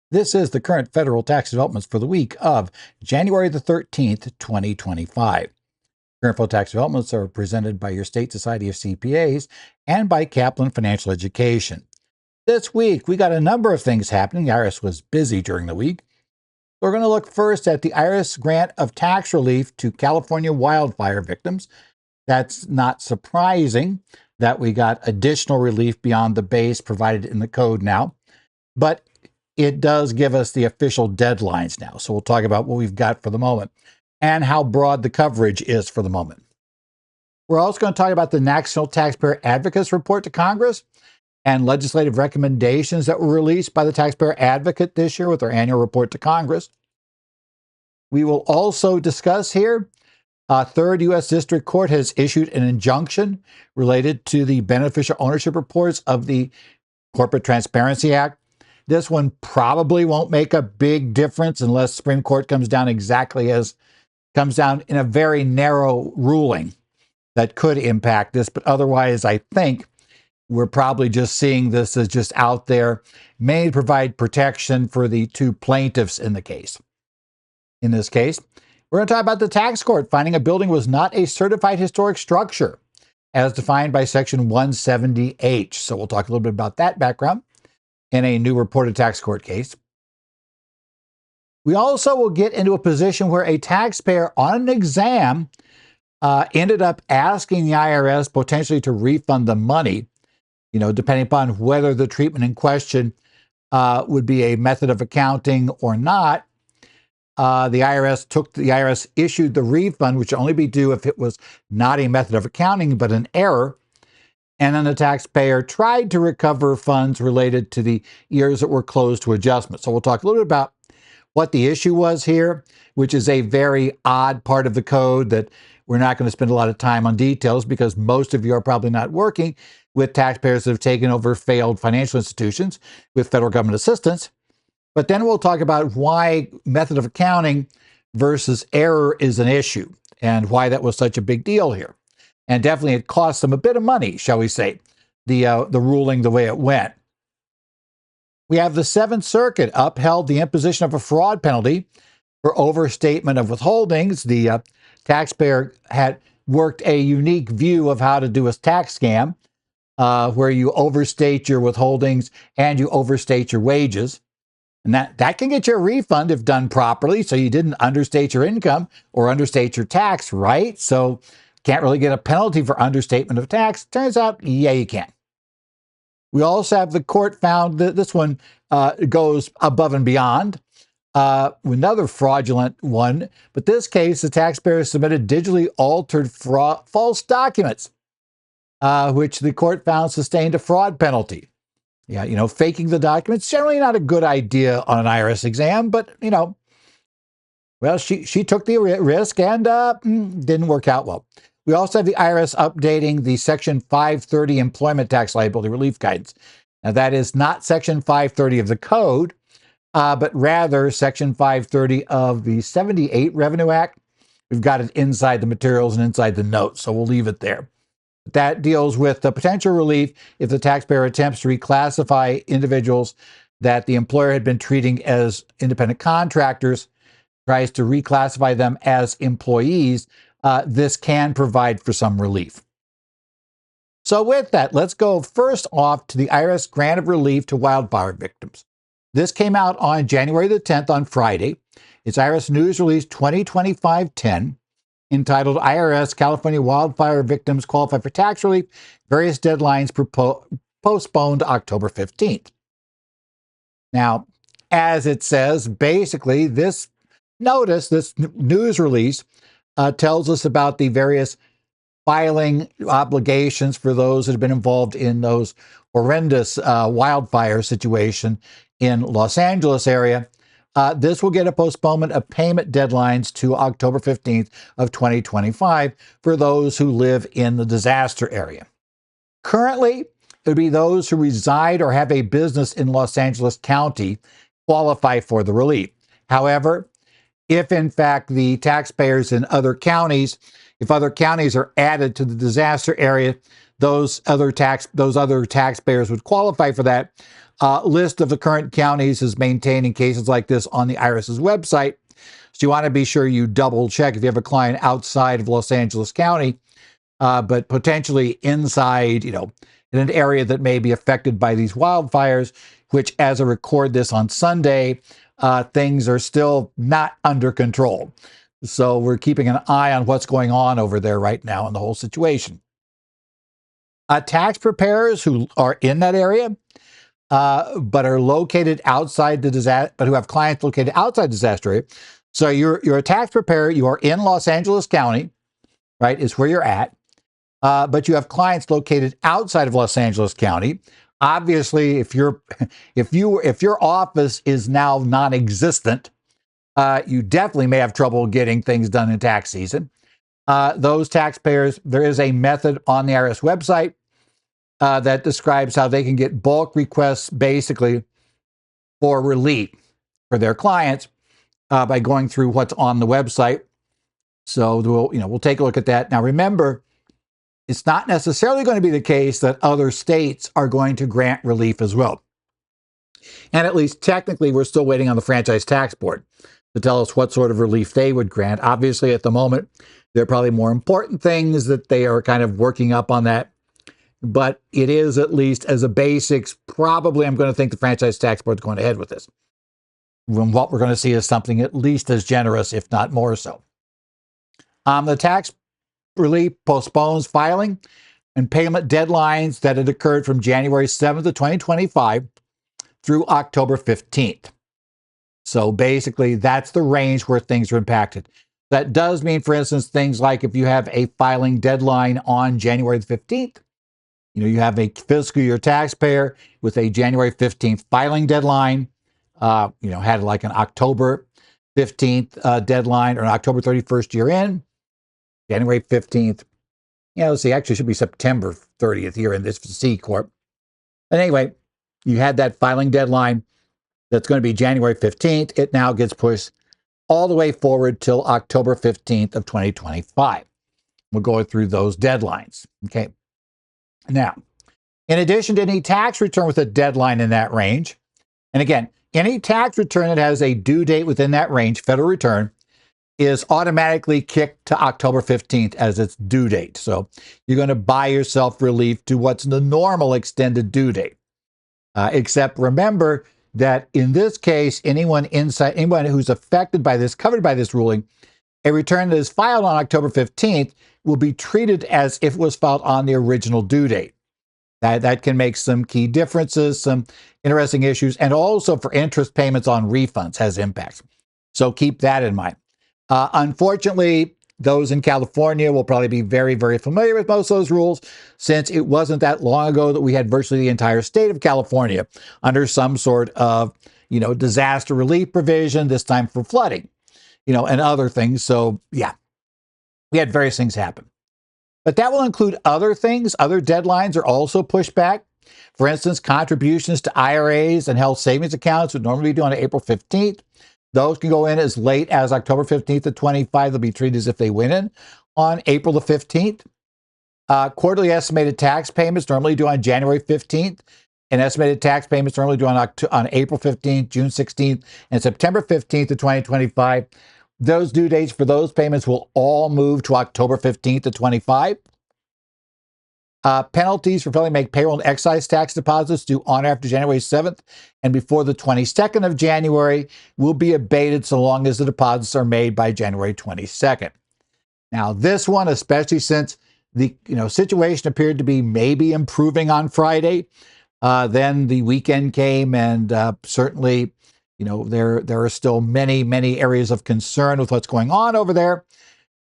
This is the current federal tax developments for the week of January the 13th, 2025. Current federal tax developments are presented by your state society of CPAs and by Kaplan Financial Education. This week, we got a number of things happening. The IRS was busy during the week. We're going to look first at the IRS grant of tax relief to California wildfire victims. That's not surprising that we got additional relief beyond the base provided in the code now, but it does give us the official deadlines now. So we'll talk about what we've got for the moment and how broad the coverage is for the moment. We're also going to talk about the National Taxpayer Advocate's report to Congress and legislative recommendations that were released by the Taxpayer Advocate this year with their annual report to Congress. We will also discuss here, Third U.S. District Court has issued an injunction related to the beneficial ownership reports of the Corporate Transparency Act. This one probably won't make a big difference unless Supreme Court comes down in a very narrow ruling that could impact this. But otherwise, I think we're probably just seeing this as just out there, may provide protection for the two plaintiffs in the case. In this case, we're going to talk about the tax court finding a building was not a certified historic structure as defined by Section 170H. So we'll talk a little bit about that background in a new reported tax court case. We also will get into a position where a taxpayer on an exam ended up asking the IRS potentially to refund the money, depending upon whether the treatment in question would be a method of accounting or not. The IRS issued the refund, which would only be due if it was not a method of accounting, but an error. And then the taxpayer tried to recover funds related to the years that were closed to adjustment. So we'll talk a little bit about what the issue was here, which is a very odd part of the code that we're not going to spend a lot of time on details because most of you are probably not working with taxpayers that have taken over failed financial institutions with federal government assistance. But then we'll talk about why method of accounting versus error is an issue and why that was such a big deal here. And definitely it cost them a bit of money, shall we say, the ruling the way it went. We have the Seventh Circuit upheld the imposition of a fraud penalty for overstatement of withholdings. The taxpayer had worked a unique view of how to do a tax scam where you overstate your withholdings and you overstate your wages. And that can get you a refund if done properly. So you didn't understate your income or understate your tax, right? So can't really get a penalty for understatement of tax. Turns out, yeah, you can. We also have the court found that this one goes above and beyond. Another fraudulent one. But this case, the taxpayer submitted digitally altered false documents, which the court found sustained a fraud penalty. Yeah, faking the documents, generally not a good idea on an IRS exam, but, well, she took the risk and didn't work out well. We also have the IRS updating the Section 530 employment tax liability relief guidance. Now, that is not Section 530 of the code, but rather Section 530 of the 78 Revenue Act. We've got it inside the materials and inside the notes, so we'll leave it there. That deals with the potential relief if the taxpayer attempts to reclassify individuals that the employer had been treating as independent contractors, tries to reclassify them as employees. This can provide for some relief. So with that, let's go first off to the IRS grant of relief to wildfire victims. This came out on January the 10th on Friday. It's IRS News Release 2025-10. Entitled IRS California Wildfire Victims Qualify for Tax Relief, Various Deadlines Postponed October 15th. Now, as it says, basically this notice, this news release, tells us about the various filing obligations for those that have been involved in those horrendous wildfire situation in Los Angeles area. This will get a postponement of payment deadlines to October 15th of 2025 for those who live in the disaster area. Currently, it would be those who reside or have a business in Los Angeles County qualify for the relief. However, if in fact the taxpayers in other counties, if other counties are added to the disaster area, those other taxpayers would qualify for that. List of the current counties is maintained in cases like this on the IRS's website. So you want to be sure you double check if you have a client outside of Los Angeles County, but potentially inside, in an area that may be affected by these wildfires, which as I record this on Sunday, things are still not under control. So we're keeping an eye on what's going on over there right now in the whole situation. Tax preparers who are in that area, but are located outside the disaster, but who have clients located outside the disaster area. So you're a tax preparer, you are in Los Angeles County, right, is where you're at, but you have clients located outside of Los Angeles County. Obviously, if your office is now non-existent, you definitely may have trouble getting things done in tax season. Those taxpayers, there is a method on the IRS website that describes how they can get bulk requests basically for relief for their clients by going through what's on the website. So we'll take a look at that. Now remember, it's not necessarily going to be the case that other states are going to grant relief as well. And at least technically, we're still waiting on the Franchise Tax Board to tell us what sort of relief they would grant. Obviously, at the moment, there are probably more important things that they are kind of working up on that. But it is, at least as a basics, probably I'm going to think the Franchise Tax Board is going ahead with this. And what we're going to see is something at least as generous, if not more so. The tax relief postpones filing and payment deadlines that had occurred from January 7th of 2025 through October 15th. So basically, that's the range where things are impacted. That does mean, for instance, things like if you have a filing deadline on January the 15th, you have a fiscal year taxpayer with a January 15th filing deadline, had like an October 15th deadline or an October 31st year end, January 15th. Let's see, actually it should be September 30th year in this C Corp. But anyway, you had that filing deadline that's going to be January 15th. It now gets pushed all the way forward till October 15th of 2025. We'll go through those deadlines. Okay. Now, in addition to any tax return with a deadline in that range, and again, any tax return that has a due date within that range, federal return, is automatically kicked to October 15th as its due date. So you're going to buy yourself relief to what's the normal extended due date. Except remember that in this case, anyone who's affected by this, covered by this ruling, a return that is filed on October 15th will be treated as if it was filed on the original due date. That can make some key differences, some interesting issues, and also for interest payments on refunds has impacts. So keep that in mind. Unfortunately, those in California will probably be very, very familiar with most of those rules, since it wasn't that long ago that we had virtually the entire state of California under some sort of, disaster relief provision, this time for flooding, and other things. So yeah, we had various things happen. But that will include other things. Other deadlines are also pushed back. For instance, contributions to IRAs and health savings accounts would normally be due on April 15th. Those can go in as late as October 15th to 25. They'll be treated as if they went in on April the 15th. Quarterly estimated tax payments normally due on January 15th. And estimated tax payments normally due on April 15th, June 16th, and September 15th of 2025. Those due dates for those payments will all move to October 15th to 25. Penalties for failing to make payroll and excise tax deposits due on or after January 7th and before the 22nd of January will be abated so long as the deposits are made by January 22nd. Now, this one, especially since the situation appeared to be maybe improving on Friday, then the weekend came, and certainly, there are still many, many areas of concern with what's going on over there.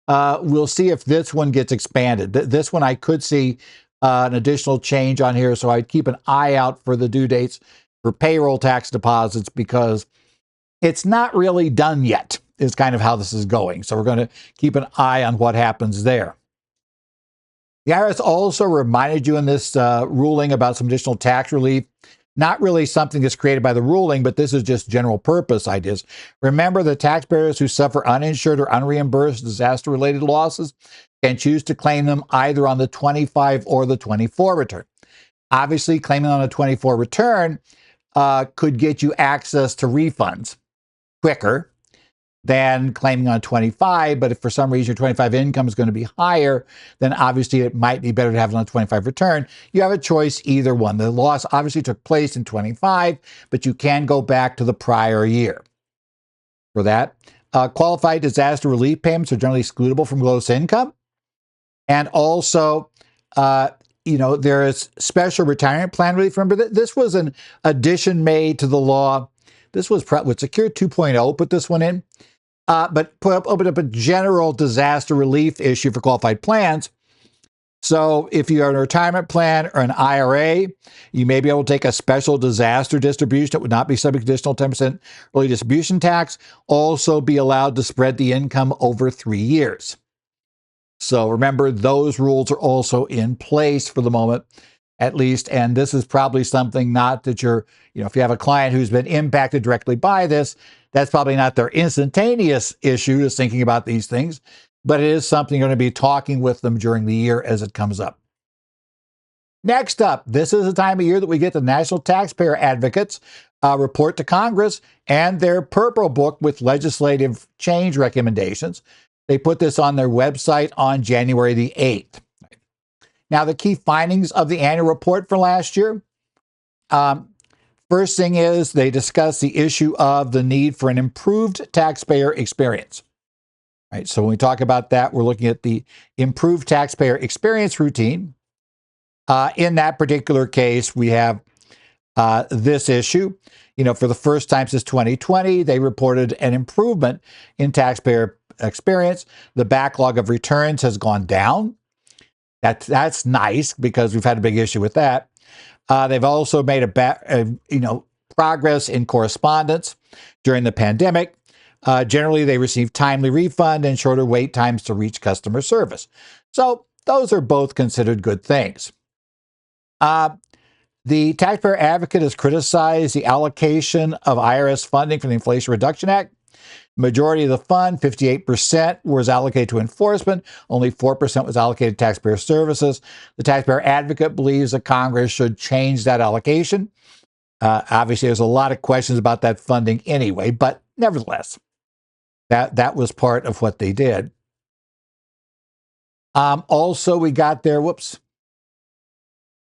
We'll see if this one gets expanded. This one I could see an additional change on here, so I'd keep an eye out for the due dates for payroll tax deposits, because it's not really done yet, is kind of how this is going. So we're going to keep an eye on what happens there. The IRS also reminded you in this ruling about some additional tax relief. Not really something that's created by the ruling, but this is just general purpose ideas. Remember, the taxpayers who suffer uninsured or unreimbursed disaster-related losses can choose to claim them either on the 25 or the 24 return. Obviously, claiming on a 24 return, could get you access to refunds quicker than claiming on 25. But if for some reason your 25 income is going to be higher, then obviously it might be better to have it on 25 return. You have a choice, either one. The loss obviously took place in 25, but you can go back to the prior year for that. Qualified disaster relief payments are generally excludable from gross income. And also, there is special retirement plan relief. Remember, this was an addition made to the law. This was with Secure 2.0, put this one in. But open up a general disaster relief issue for qualified plans. So if you are in a retirement plan or an IRA, you may be able to take a special disaster distribution that would not be subject to additional 10% early distribution tax. Also be allowed to spread the income over 3 years. So remember, those rules are also in place for the moment, at least. And this is probably something not that if you have a client who's been impacted directly by this, that's probably not their instantaneous issue, is thinking about these things, but it is something you're going to be talking with them during the year as it comes up. Next up, this is the time of year that we get the National Taxpayer Advocates report to Congress and their Purple Book with legislative change recommendations. They put this on their website on January the 8th. Now, the key findings of the annual report for last year. First thing is they discuss the issue of the need for an improved taxpayer experience. Right, so when we talk about that, we're looking at the improved taxpayer experience routine. In that particular case, we have this issue. For the first time since 2020, they reported an improvement in taxpayer experience. The backlog of returns has gone down. That's nice, because we've had a big issue with that. They've also made progress in correspondence during the pandemic. Generally, they receive timely refund and shorter wait times to reach customer service. So those are both considered good things. The Taxpayer Advocate has criticized the allocation of IRS funding from the Inflation Reduction Act. Majority of the fund, 58%, was allocated to enforcement. Only 4% was allocated to taxpayer services. The Taxpayer Advocate believes that Congress should change that allocation. Obviously, there's a lot of questions about that funding anyway, but nevertheless, that was part of what they did. Also, we got there,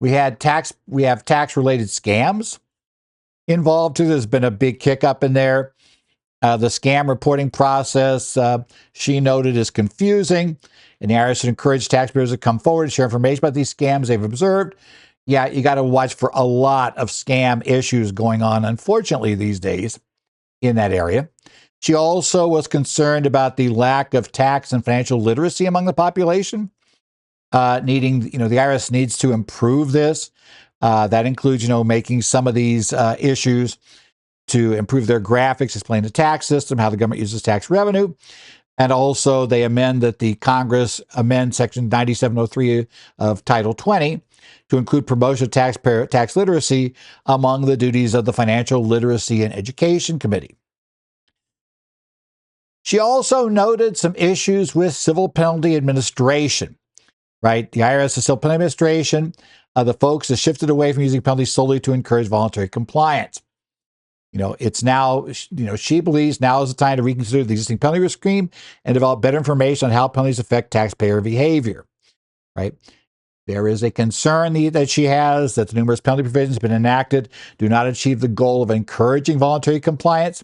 we have tax-related scams involved too. There's been a big kick up in there. The scam reporting process, she noted, is confusing, and the IRS should encourage taxpayers to come forward and share information about these scams they've observed. Yeah, you got to watch for a lot of scam issues going on, unfortunately, these days in that area. She also was concerned about the lack of tax and financial literacy among the population. The IRS needs to improve this. That includes, making some of these issues to improve their graphics, explain the tax system, how the government uses tax revenue. And also they the Congress amend Section 9703 of Title 20 to include promotion of tax literacy among the duties of the Financial Literacy and Education Committee. She also noted some issues with civil penalty administration, right? The IRS is civil penalty administration. The folks have shifted away from using penalties solely to encourage voluntary compliance. It's now, she believes now is the time to reconsider the existing penalty regime and develop better information on how penalties affect taxpayer behavior, right? There is a concern that she has that the numerous penalty provisions have been enacted do not achieve the goal of encouraging voluntary compliance.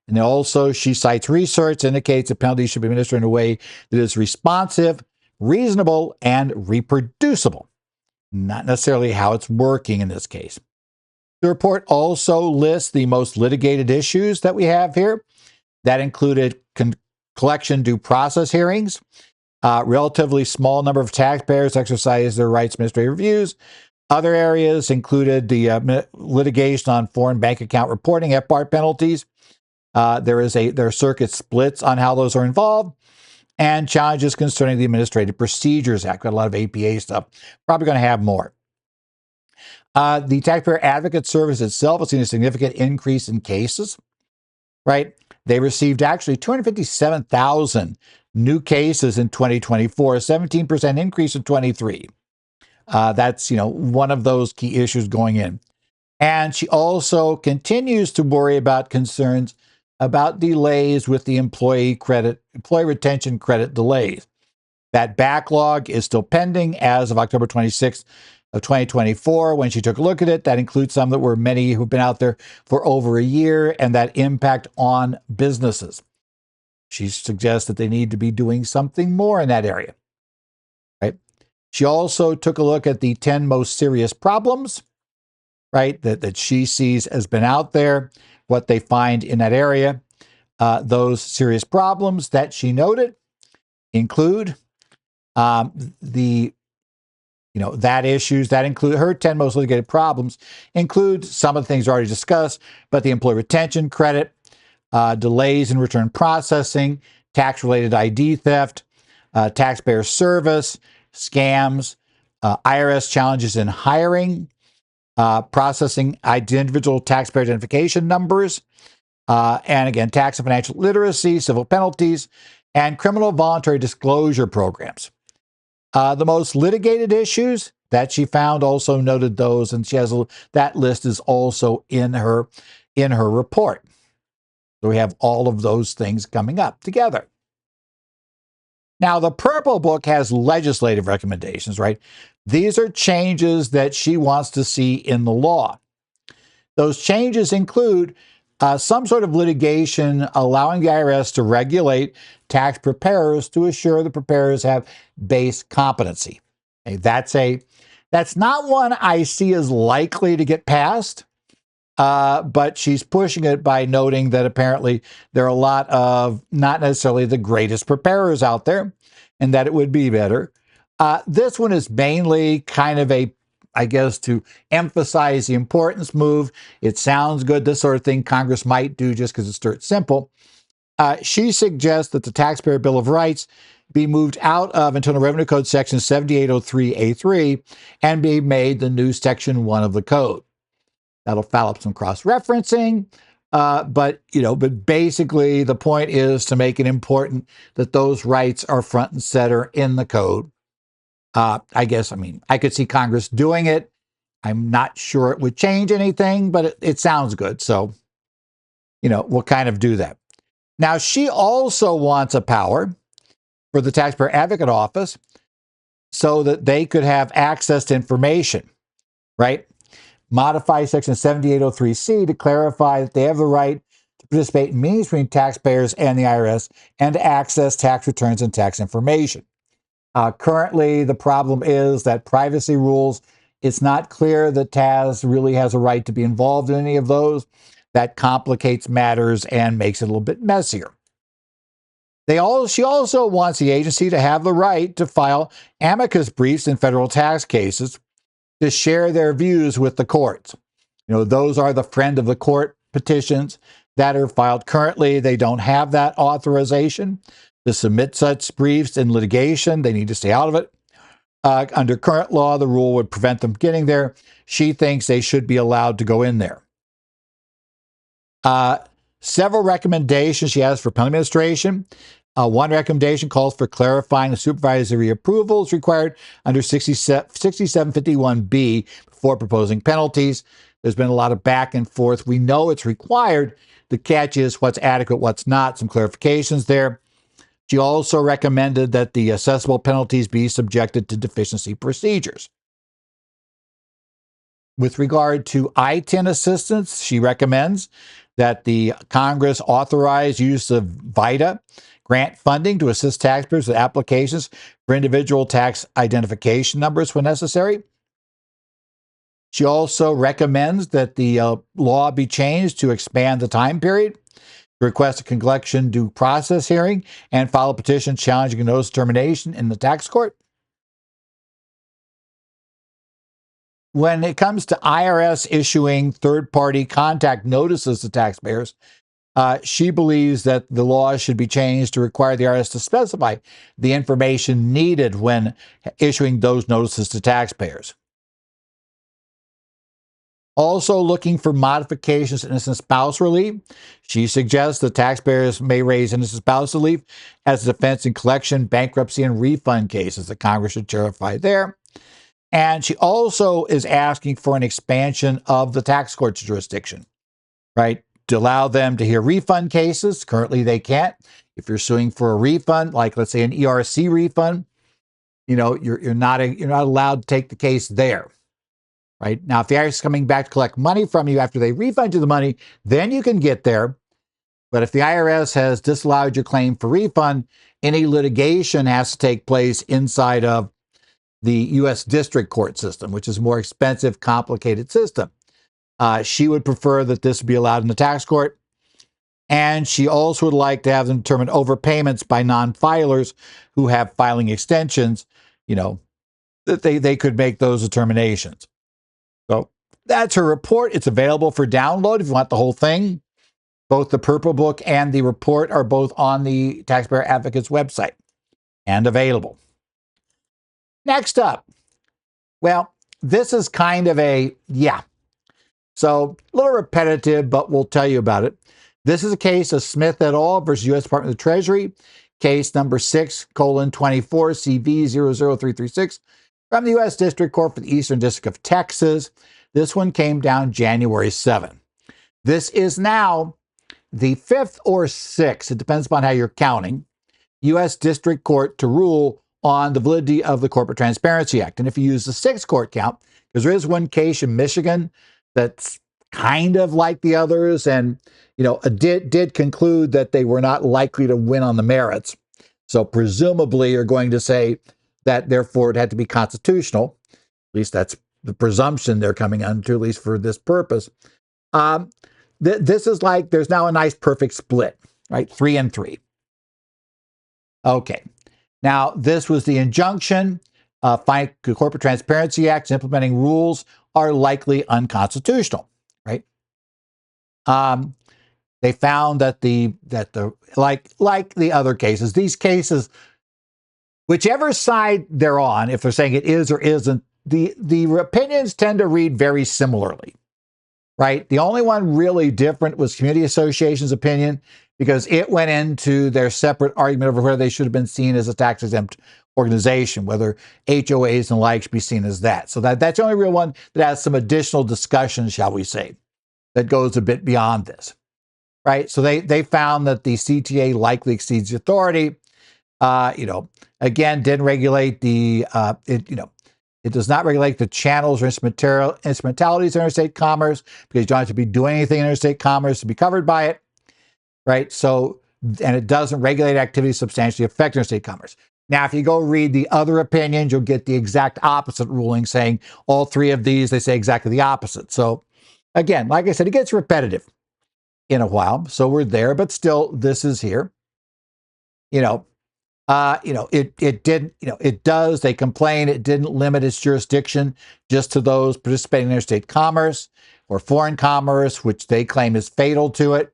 And also, she cites research that indicates that penalties should be administered in a way that is responsive, reasonable, and reproducible. Not necessarily how it's working in this case. The report also lists the most litigated issues that we have here. That included collection due process hearings. Relatively small number of taxpayers exercise their rights administrative reviews. Other areas included the litigation on foreign bank account reporting, FBAR penalties. There are circuit splits on how those are involved, and challenges concerning the Administrative Procedures Act. Got a lot of APA stuff. Probably going to have more. The Taxpayer Advocate Service itself has seen a significant increase in cases, right? They received actually 257,000 new cases in 2024, a 17% increase in 23. That's, one of those key issues going in. And she also continues to worry about concerns about delays with the employee retention credit delays. That backlog is still pending as of October 26th of 2024. When she took a look at it, that includes some that were many who've been out there for over a year and that impact on businesses. She suggests that they need to be doing something more in that area. Right? She also took a look at the 10 most serious problems, right, that she sees has been out there, what they find in that area. Those serious problems that she noted include that issues that include her 10 most litigated problems include some of the things already discussed, but the employee retention credit, delays in return processing, tax-related ID theft, taxpayer service, scams, IRS challenges in hiring, processing individual taxpayer identification numbers, and again, tax and financial literacy, civil penalties, and criminal voluntary disclosure programs. The most litigated issues that she found also noted those, and she has that list is also in her report. So we have all of those things coming up together. Now, the Purple Book has legislative recommendations, right? These are changes that she wants to see in the law. Those changes include some sort of litigation allowing the IRS to regulate tax preparers to assure the preparers have base competency. Okay, that's not one I see as likely to get passed, but she's pushing it by noting that apparently there are a lot of not necessarily the greatest preparers out there, and that it would be better. This one is mainly kind of I guess, to emphasize the importance move. It sounds good. This sort of thing Congress might do just because it's simple. She suggests that the Taxpayer Bill of Rights be moved out of Internal Revenue Code Section 7803A3 and be made the new Section 1 of the code. That'll foul up some cross-referencing, but basically the point is to make it important that those rights are front and center in the code. I could see Congress doing it. I'm not sure it would change anything, but it sounds good. So, we'll kind of do that. Now, she also wants a power for the Taxpayer Advocate Office so that they could have access to information, right? Modify Section 7803C to clarify that they have the right to participate in meetings between taxpayers and the IRS and to access tax returns and tax information. Currently, the problem is that privacy rules, it's not clear that TAS really has a right to be involved in any of those. That complicates matters and makes it a little bit messier. She also wants the agency to have the right to file amicus briefs in federal tax cases to share their views with the courts. Those are the friend of the court petitions that are filed currently. They don't have that authorization to submit such briefs in litigation. They need to stay out of it. Under current law, the rule would prevent them getting there. She thinks they should be allowed to go in there. Several recommendations she has for penalty administration. One recommendation calls for clarifying the supervisory approvals required under 6751B before proposing penalties. There's been a lot of back and forth. We know it's required. The catch is what's adequate, what's not. Some clarifications there. She also recommended that the assessable penalties be subjected to deficiency procedures. With regard to ITIN assistance, she recommends that the Congress authorize use of VITA grant funding to assist taxpayers with applications for individual tax identification numbers when necessary. She also recommends that the law be changed to expand the time period, request a collection due process hearing, and file a petition challenging a notice of termination in the tax court. When it comes to IRS issuing third-party contact notices to taxpayers, she believes that the law should be changed to require the IRS to specify the information needed when issuing those notices to taxpayers. Also looking for modifications to innocent spouse relief. She suggests that taxpayers may raise innocent spouse relief as a defense in collection, bankruptcy, and refund cases. The Congress should clarify there. And she also is asking for an expansion of the tax court's jurisdiction, right? To allow them to hear refund cases. Currently, they can't. If you're suing for a refund, like let's say an ERC refund, you're not allowed to take the case there, right? Now, if the IRS is coming back to collect money from you after they refund you the money, then you can get there. But if the IRS has disallowed your claim for refund, any litigation has to take place inside of the U.S. District Court system, which is a more expensive, complicated system. She would prefer that this be allowed in the tax court. And she also would like to have them determine overpayments by non-filers who have filing extensions, that they could make those determinations. So that's her report. It's available for download if you want the whole thing. Both the Purple Book and the report are both on the Taxpayer Advocate's website and available. Next up, well, this is kind of so a little repetitive, but we'll tell you about it. This is a case of Smith et al. Versus U.S. Department of the Treasury, case number 6:24CV00336 from the U.S. District Court for the Eastern District of Texas. This one came down January 7. This is now the fifth or sixth, it depends upon how you're counting, U.S. District Court to rule on the validity of the Corporate Transparency Act. And if you use the sixth court count, because there is one case in Michigan that's kind of like the others, and did conclude that they were not likely to win on the merits. So presumably you're going to say that therefore it had to be constitutional. At least that's the presumption they're coming onto, at least for this purpose. This is like there's now a nice perfect split, right? 3 and 3. Okay. Now, this was the injunction. Corporate Transparency Act implementing rules are likely unconstitutional, right? They found that like the other cases, these cases, whichever side they're on, if they're saying it is or isn't, the opinions tend to read very similarly, right? The only one really different was Community Association's opinion, because it went into their separate argument over whether they should have been seen as a tax-exempt organization, whether HOAs and the like should be seen as that. So that's the only real one that has some additional discussion, shall we say, that goes a bit beyond this, right? So they found that the CTA likely exceeds the authority. Again, didn't regulate it does not regulate the channels or instrumentalities of interstate commerce, because you don't have to be doing anything in interstate commerce to be covered by it, right? So, and it doesn't regulate activities substantially affecting interstate commerce. Now, if you go read the other opinions, you'll get the exact opposite ruling, saying all three of these, they say exactly the opposite. So again, like I said, it gets repetitive in a while. So we're there, but still, this is here. It didn't, it does, they complain, it didn't limit its jurisdiction just to those participating in interstate commerce or foreign commerce, which they claim is fatal to it.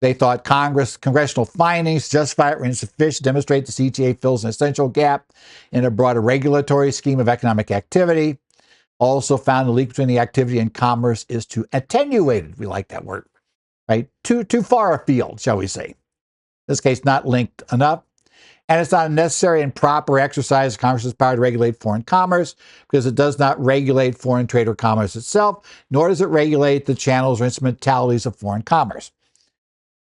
They thought congressional findings justify it were insufficient to demonstrate the CTA fills an essential gap in a broader regulatory scheme of economic activity. Also found the link between the activity and commerce is too attenuated. We like that word, right? Too far afield, shall we say. In this case, not linked enough. And it's not a necessary and proper exercise of Congress's power to regulate foreign commerce, because it does not regulate foreign trade or commerce itself, nor does it regulate the channels or instrumentalities of foreign commerce.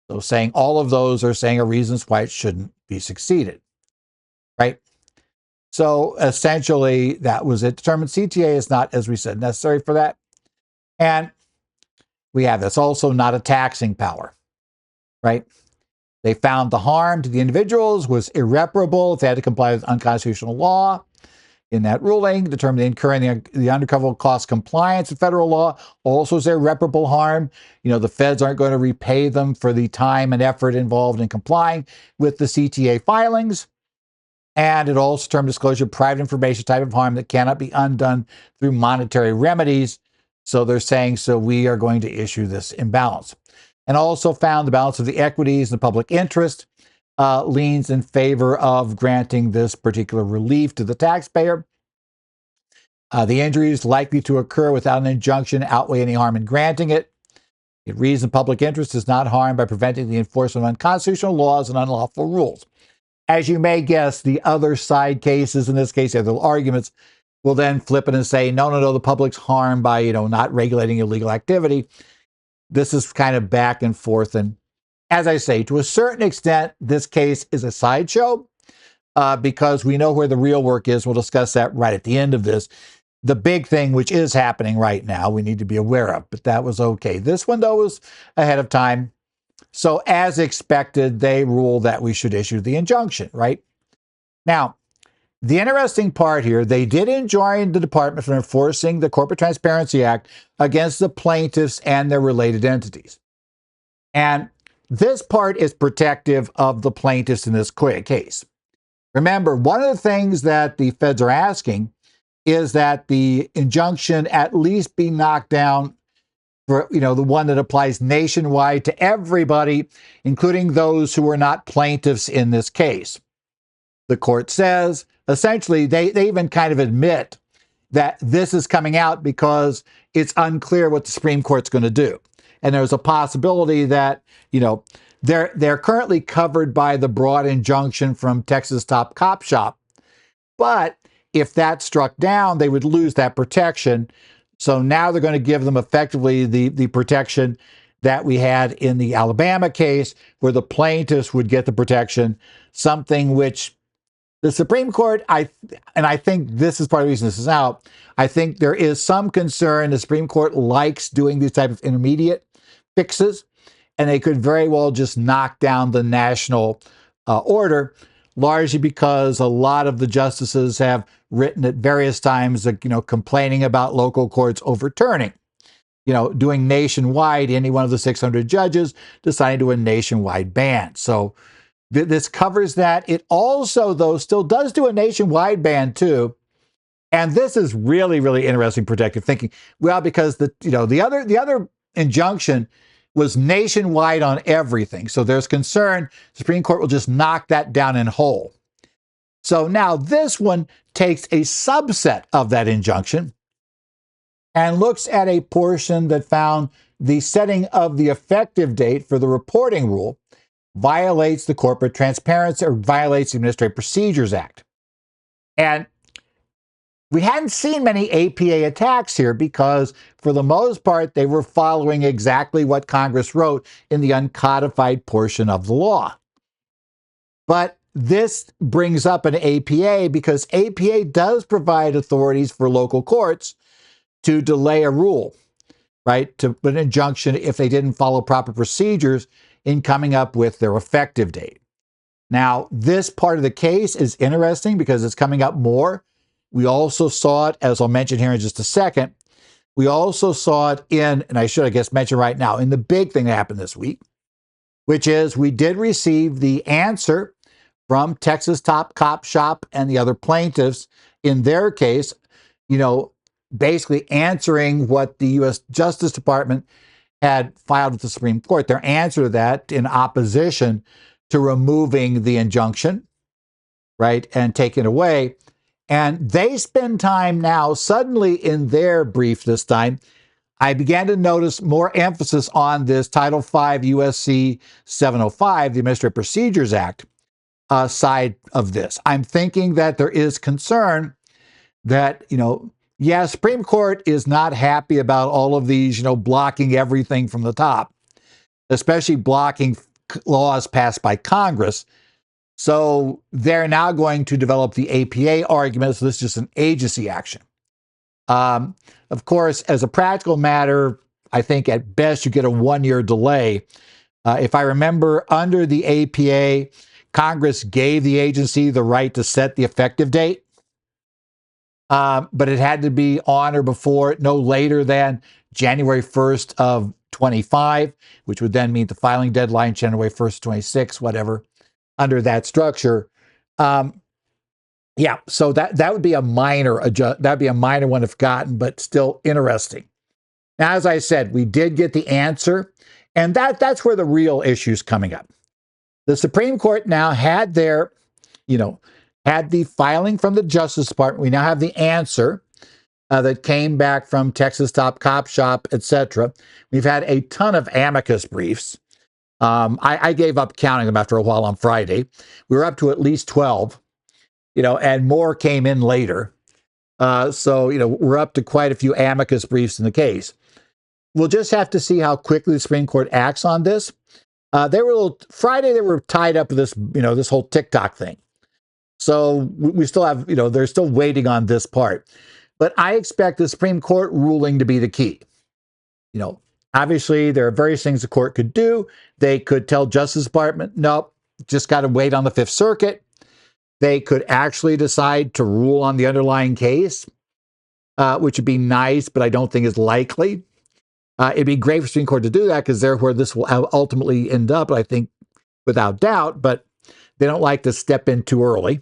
So saying all of those are reasons why it shouldn't be succeeded, right? So essentially, that was it. Determined CTA is not, as we said, necessary for that. And we have this also not a taxing power, right? They found the harm to the individuals was irreparable if they had to comply with unconstitutional law. In that ruling, determined the incurring the undercover cost compliance with federal law also is irreparable harm. The feds aren't going to repay them for the time and effort involved in complying with the CTA filings. And it also determined disclosure of private information type of harm that cannot be undone through monetary remedies. So they're saying, so we are going to issue this imbalance. And also found the balance of the equities and the public interest leans in favor of granting this particular relief to the taxpayer. The injuries likely to occur without an injunction outweigh any harm in granting it. It reasons public interest is not harmed by preventing the enforcement of unconstitutional laws and unlawful rules. As you may guess, the other side cases, in this case, the other arguments, will then flip it and say, no, no, no, the public's harmed by, not regulating illegal activity. This is kind of back and forth. And as I say, to a certain extent, this case is a sideshow because we know where the real work is. We'll discuss that right at the end of this. The big thing, which is happening right now, we need to be aware of, but that was okay. This one, though, was ahead of time. So as expected, they ruled that we should issue the injunction, right? Now, the interesting part here, they did enjoin the department from enforcing the Corporate Transparency Act against the plaintiffs and their related entities. And this part is protective of the plaintiffs in this case. Remember, one of the things that the feds are asking is that the injunction at least be knocked down for, the one that applies nationwide to everybody, including those who are not plaintiffs in this case. The court says, essentially, they even kind of admit that this is coming out because it's unclear what the Supreme Court's going to do. And there's a possibility that, they're currently covered by the broad injunction from Texas Top Cop Shop. But if that's struck down, they would lose that protection. So now they're going to give them effectively the protection that we had in the Alabama case, where the plaintiffs would get the protection, something which the Supreme Court, and I think this is part of the reason this is out, I think there is some concern. The Supreme Court likes doing these type of intermediate fixes, and they could very well just knock down the national order, largely because a lot of the justices have written at various times, complaining about local courts overturning, doing nationwide, any one of the 600 judges deciding to do a nationwide ban. So this covers that. It also, though, still does do a nationwide ban, too. And this is really, really interesting protective thinking. Well, because the other injunction was nationwide on everything. So there's concern the Supreme Court will just knock that down in whole. So now this one takes a subset of that injunction and looks at a portion that found the setting of the effective date for the reporting rule violates the Corporate Transparency or violates the Administrative Procedures Act. And we hadn't seen many APA attacks here because, for the most part, they were following exactly what Congress wrote in the uncodified portion of the law. But this brings up an APA because APA does provide authorities for local courts to delay a rule, right? To put an injunction if they didn't follow proper procedures in coming up with their effective date. Now, this part of the case is interesting because it's coming up more. We also saw it, as I'll mention here in just a second, we also saw it in, and I should, I guess, mention right now, in the big thing that happened this week, which is we did receive the answer from Texas Top Cop Shop and the other plaintiffs in their case, basically answering what the U.S. Justice Department had filed with the Supreme Court. Their answer to that in opposition to removing the injunction, right, and taking it away. And they spend time now, suddenly in their brief this time, I began to notice more emphasis on this Title V USC 705, the Administrative Procedures Act, side of this. I'm thinking that there is concern that, Supreme Court is not happy about all of these, blocking everything from the top, especially blocking laws passed by Congress. So they're now going to develop the APA argument. So this is just an agency action. Of course, as a practical matter, I think at best you get a 1-year delay. If I remember, under the APA, Congress gave the agency the right to set the effective date, but it had to be on or before, no later than January 1st of 25, which would then mean the filing deadline, January 1st, 26, whatever, under that structure. So that would be a minor that'd be a minor one if gotten, but still interesting. Now, as I said, we did get the answer, and that's where the real issue is coming up. The Supreme Court now had had the filing from the Justice Department. We now have the answer that came back from Texas Top Cop Shop, etc. We've had a ton of amicus briefs. I gave up counting them after a while on Friday. We were up to at least 12, and more came in later. So, we're up to quite a few amicus briefs in the case. We'll just have to see how quickly the Supreme Court acts on this. Friday, they were tied up with this, this whole TikTok thing. So we still have, they're still waiting on this part. But I expect the Supreme Court ruling to be the key. Obviously, there are various things the court could do. They could tell Justice Department, nope, just got to wait on the Fifth Circuit. They could actually decide to rule on the underlying case, which would be nice, but I don't think is likely. It'd be great for the Supreme Court to do that because they're where this will ultimately end up, I think, without doubt, but they don't like to step in too early.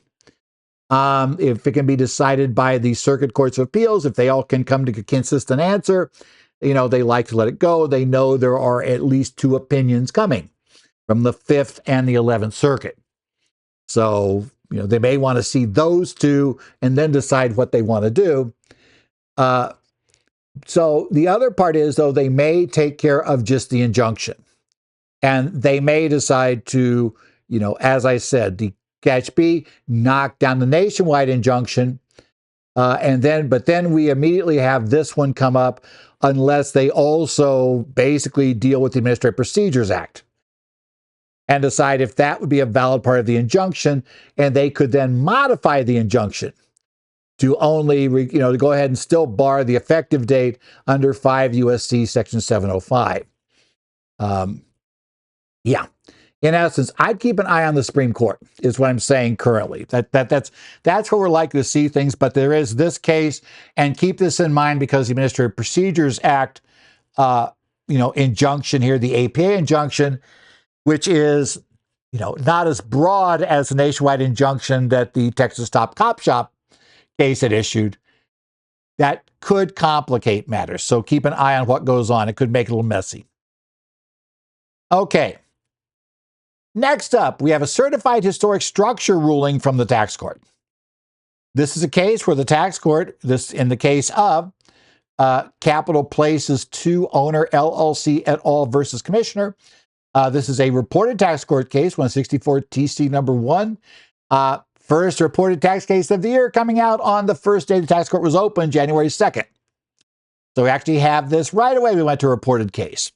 If it can be decided by the Circuit Courts of Appeals, if they all can come to a consistent answer, they like to let it go. They know there are at least two opinions coming from the Fifth and the 11th Circuit. So, they may want to see those two and then decide what they want to do. So the other part is, though, they may take care of just the injunction. And they may decide to, as I said, the Catch B, knock down the nationwide injunction. But then we immediately have this one come up unless they also basically deal with the Administrative Procedures Act and decide if that would be a valid part of the injunction. And they could then modify the injunction to only, to go ahead and still bar the effective date under 5 U.S.C. Section 705. Yeah. In essence, I'd keep an eye on the Supreme Court, is what I'm saying currently. That's where we're likely to see things. But there is this case, and keep this in mind because the Administrative Procedures Act, injunction here, the APA injunction, which is, not as broad as the nationwide injunction that the Texas Stop Cop Shop case had issued, that could complicate matters. So keep an eye on what goes on. It could make it a little messy. Okay. Next up, we have a certified historic structure ruling from the tax court. This is a case where the tax court, in the case of Capital Places 2 owner LLC et al. Versus Commissioner. This is a reported tax court case, 164 TC number 1. First reported tax case of the year, coming out on the first day the tax court was open, January 2nd. So we actually have this right away. We went to a reported case.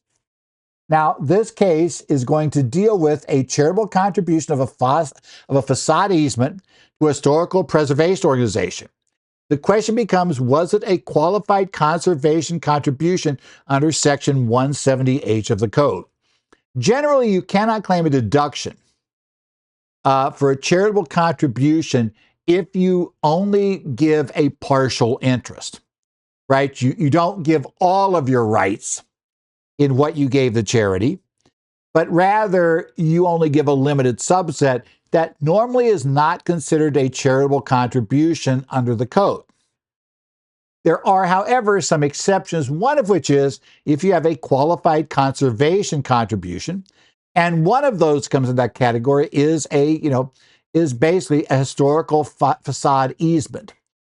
Now, this case is going to deal with a charitable contribution of a facade easement to a historical preservation organization. The question becomes, was it a qualified conservation contribution under Section 170H of the Code? Generally, you cannot claim a deduction for a charitable contribution if you only give a partial interest, right? You don't give all of your rights in what you gave the charity, but rather you only give a limited subset that normally is not considered a charitable contribution under the code. There are, however, some exceptions, one of which is if you have a qualified conservation contribution, and one of those comes in that category is basically a historical facade easement,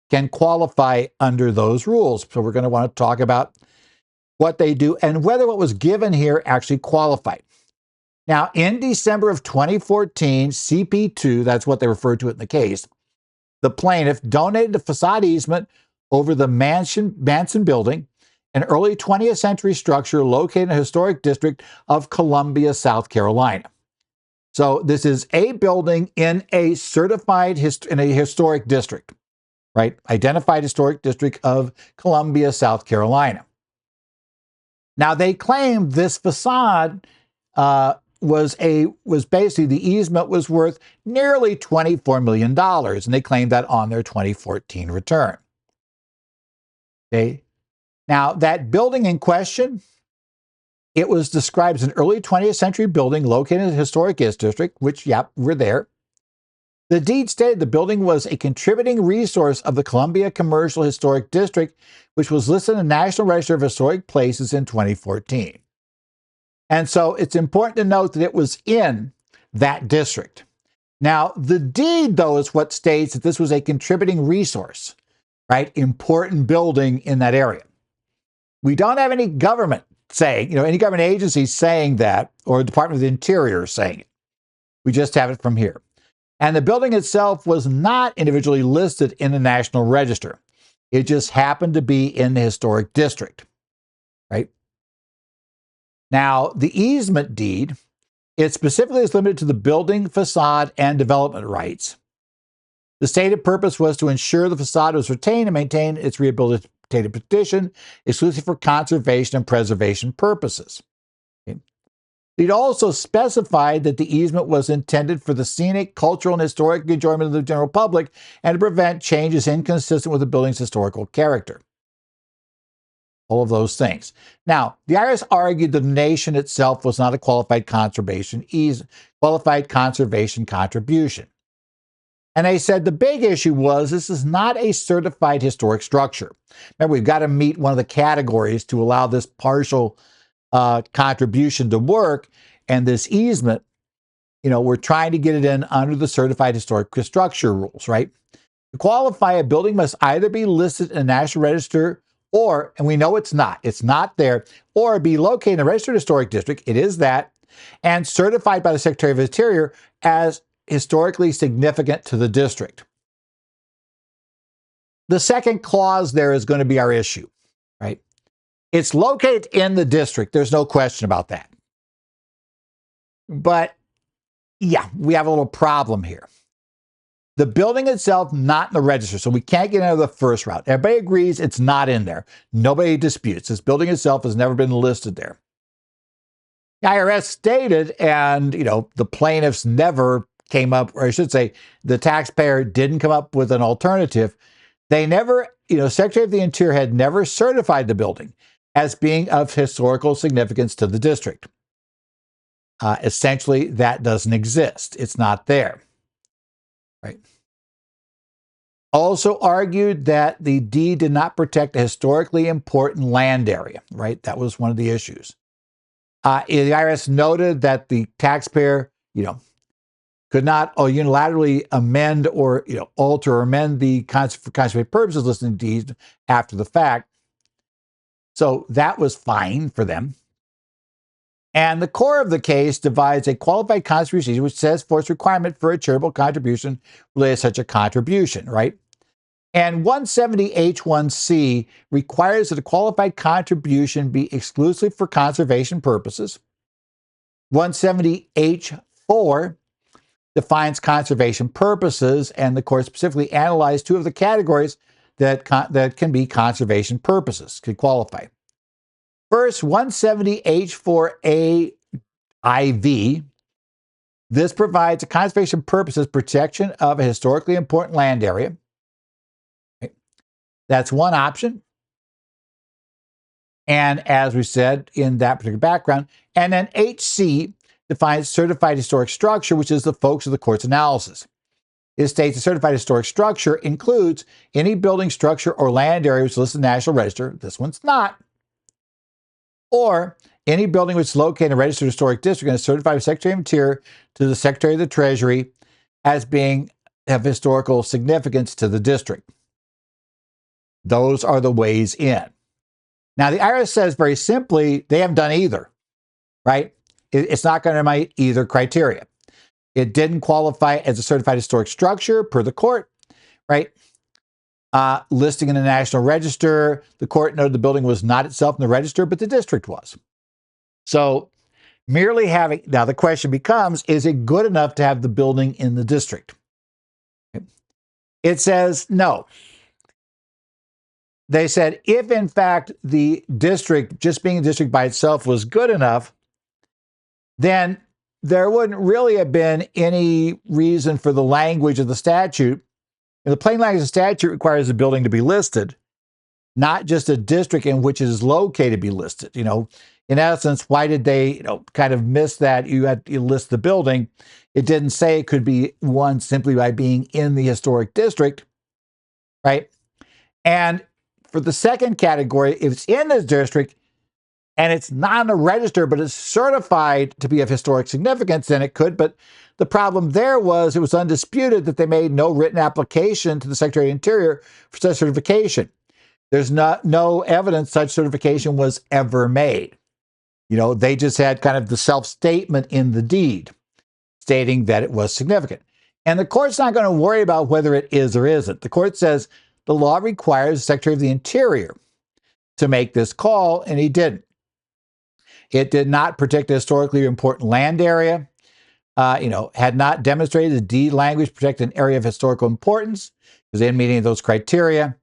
can qualify under those rules. So we're going to want to talk about what they do and whether what was given here actually qualified. Now, in December of 2014, CP2, that's what they referred to it in the case, the plaintiff donated a facade easement over the Manson building, an early 20th century structure located in a historic district of Columbia, South Carolina. So this is a building in a historic district, right? Identified historic district of Columbia, South Carolina. Now, they claim this facade was basically, the easement was worth nearly $24 million, and they claimed that on their 2014 return. Okay. Now, that building in question, it was described as an early 20th century building located in the historic district, which, we're there. The deed stated the building was a contributing resource of the Columbia Commercial Historic District, which was listed in the National Register of Historic Places in 2014. And so it's important to note that it was in that district. Now, the deed, though, is what states that this was a contributing resource, right? Important building in that area. We don't have any government saying, any government agency saying that, or the Department of the Interior saying it. We just have it from here. And the building itself was not individually listed in the National Register. It just happened to be in the historic district, right? Now, the easement deed, it specifically is limited to the building, facade, and development rights. The stated purpose was to ensure the facade was retained and maintain its rehabilitative condition exclusively for conservation and preservation purposes. Okay. It also specified that the easement was intended for the scenic, cultural, and historic enjoyment of the general public and to prevent changes inconsistent with the building's historical character. All of those things. Now, the IRS argued the donation itself was not a qualified conservation contribution. And they said the big issue was this is not a certified historic structure. Remember, we've got to meet one of the categories to allow this partial contribution to work, and this easement, we're trying to get it in under the certified historic structure rules, right? To qualify, a building must either be listed in the National Register or, and we know it's not there, or be located in the Registered Historic District, it is that, and certified by the Secretary of the Interior as historically significant to the district. The second clause there is going to be our issue, right? It's located in the district. There's no question about that. But yeah, we have a little problem here. The building itself, not in the register, so we can't get into the first route. Everybody agrees it's not in there. Nobody disputes. This building itself has never been listed there. The IRS stated, and the plaintiffs never came up, or I should say, the taxpayer didn't come up with an alternative. They never, Secretary of the Interior had never certified the building as being of historical significance to the district. Essentially, that doesn't exist. It's not there. Right. Also argued that the deed did not protect a historically important land area, right? That was one of the issues. The IRS noted that the taxpayer, could not unilaterally amend or alter or amend the for conservation purposes listed deed after the fact. So that was fine for them. And the core of the case divides a qualified contribution, which says for its requirement for a charitable contribution related to such a contribution, right? And 170H1C requires that a qualified contribution be exclusive for conservation purposes. 170H4 defines conservation purposes, and the court specifically analyzed two of the categories that can be conservation purposes, could qualify. First, 170H4A IV. This provides a conservation purposes protection of a historically important land area. That's one option. And as we said in that particular background, and then HC defines certified historic structure, which is the focus of the court's analysis. It states a certified historic structure includes any building, structure, or land area which is listed in the National Register. This one's not. Or any building which is located in a registered historic district and is certified by the Secretary of the Interior to the Secretary of the Treasury as being of historical significance to the district. Those are the ways in. Now, the IRS says very simply, they haven't done either, right? It's not going to meet either criteria. It didn't qualify as a certified historic structure per the court, right? Listing in the National Register, the court noted the building was not itself in the register, but the district was. So merely having, now the question becomes, is it good enough to have the building in the district? It says no. They said if in fact the district, just being a district by itself was good enough, then there wouldn't really have been any reason for the language of the statute. And the plain language of the statute requires the building to be listed, not just a district in which it is located be listed. In essence, why did they, kind of miss that? You list the building. It didn't say it could be one simply by being in the historic district, right? And for the second category, if it's in this district and it's not in the register, but it's certified to be of historic significance, then it could. But the problem there was it was undisputed that they made no written application to the Secretary of the Interior for such certification. There's no evidence such certification was ever made. They just had kind of the self-statement in the deed stating that it was significant. And the court's not going to worry about whether it is or isn't. The court says the law requires the Secretary of the Interior to make this call, and he didn't. It did not protect a historically important land area. Had not demonstrated the deed language protect an area of historical importance because they didn't meet any of those criteria.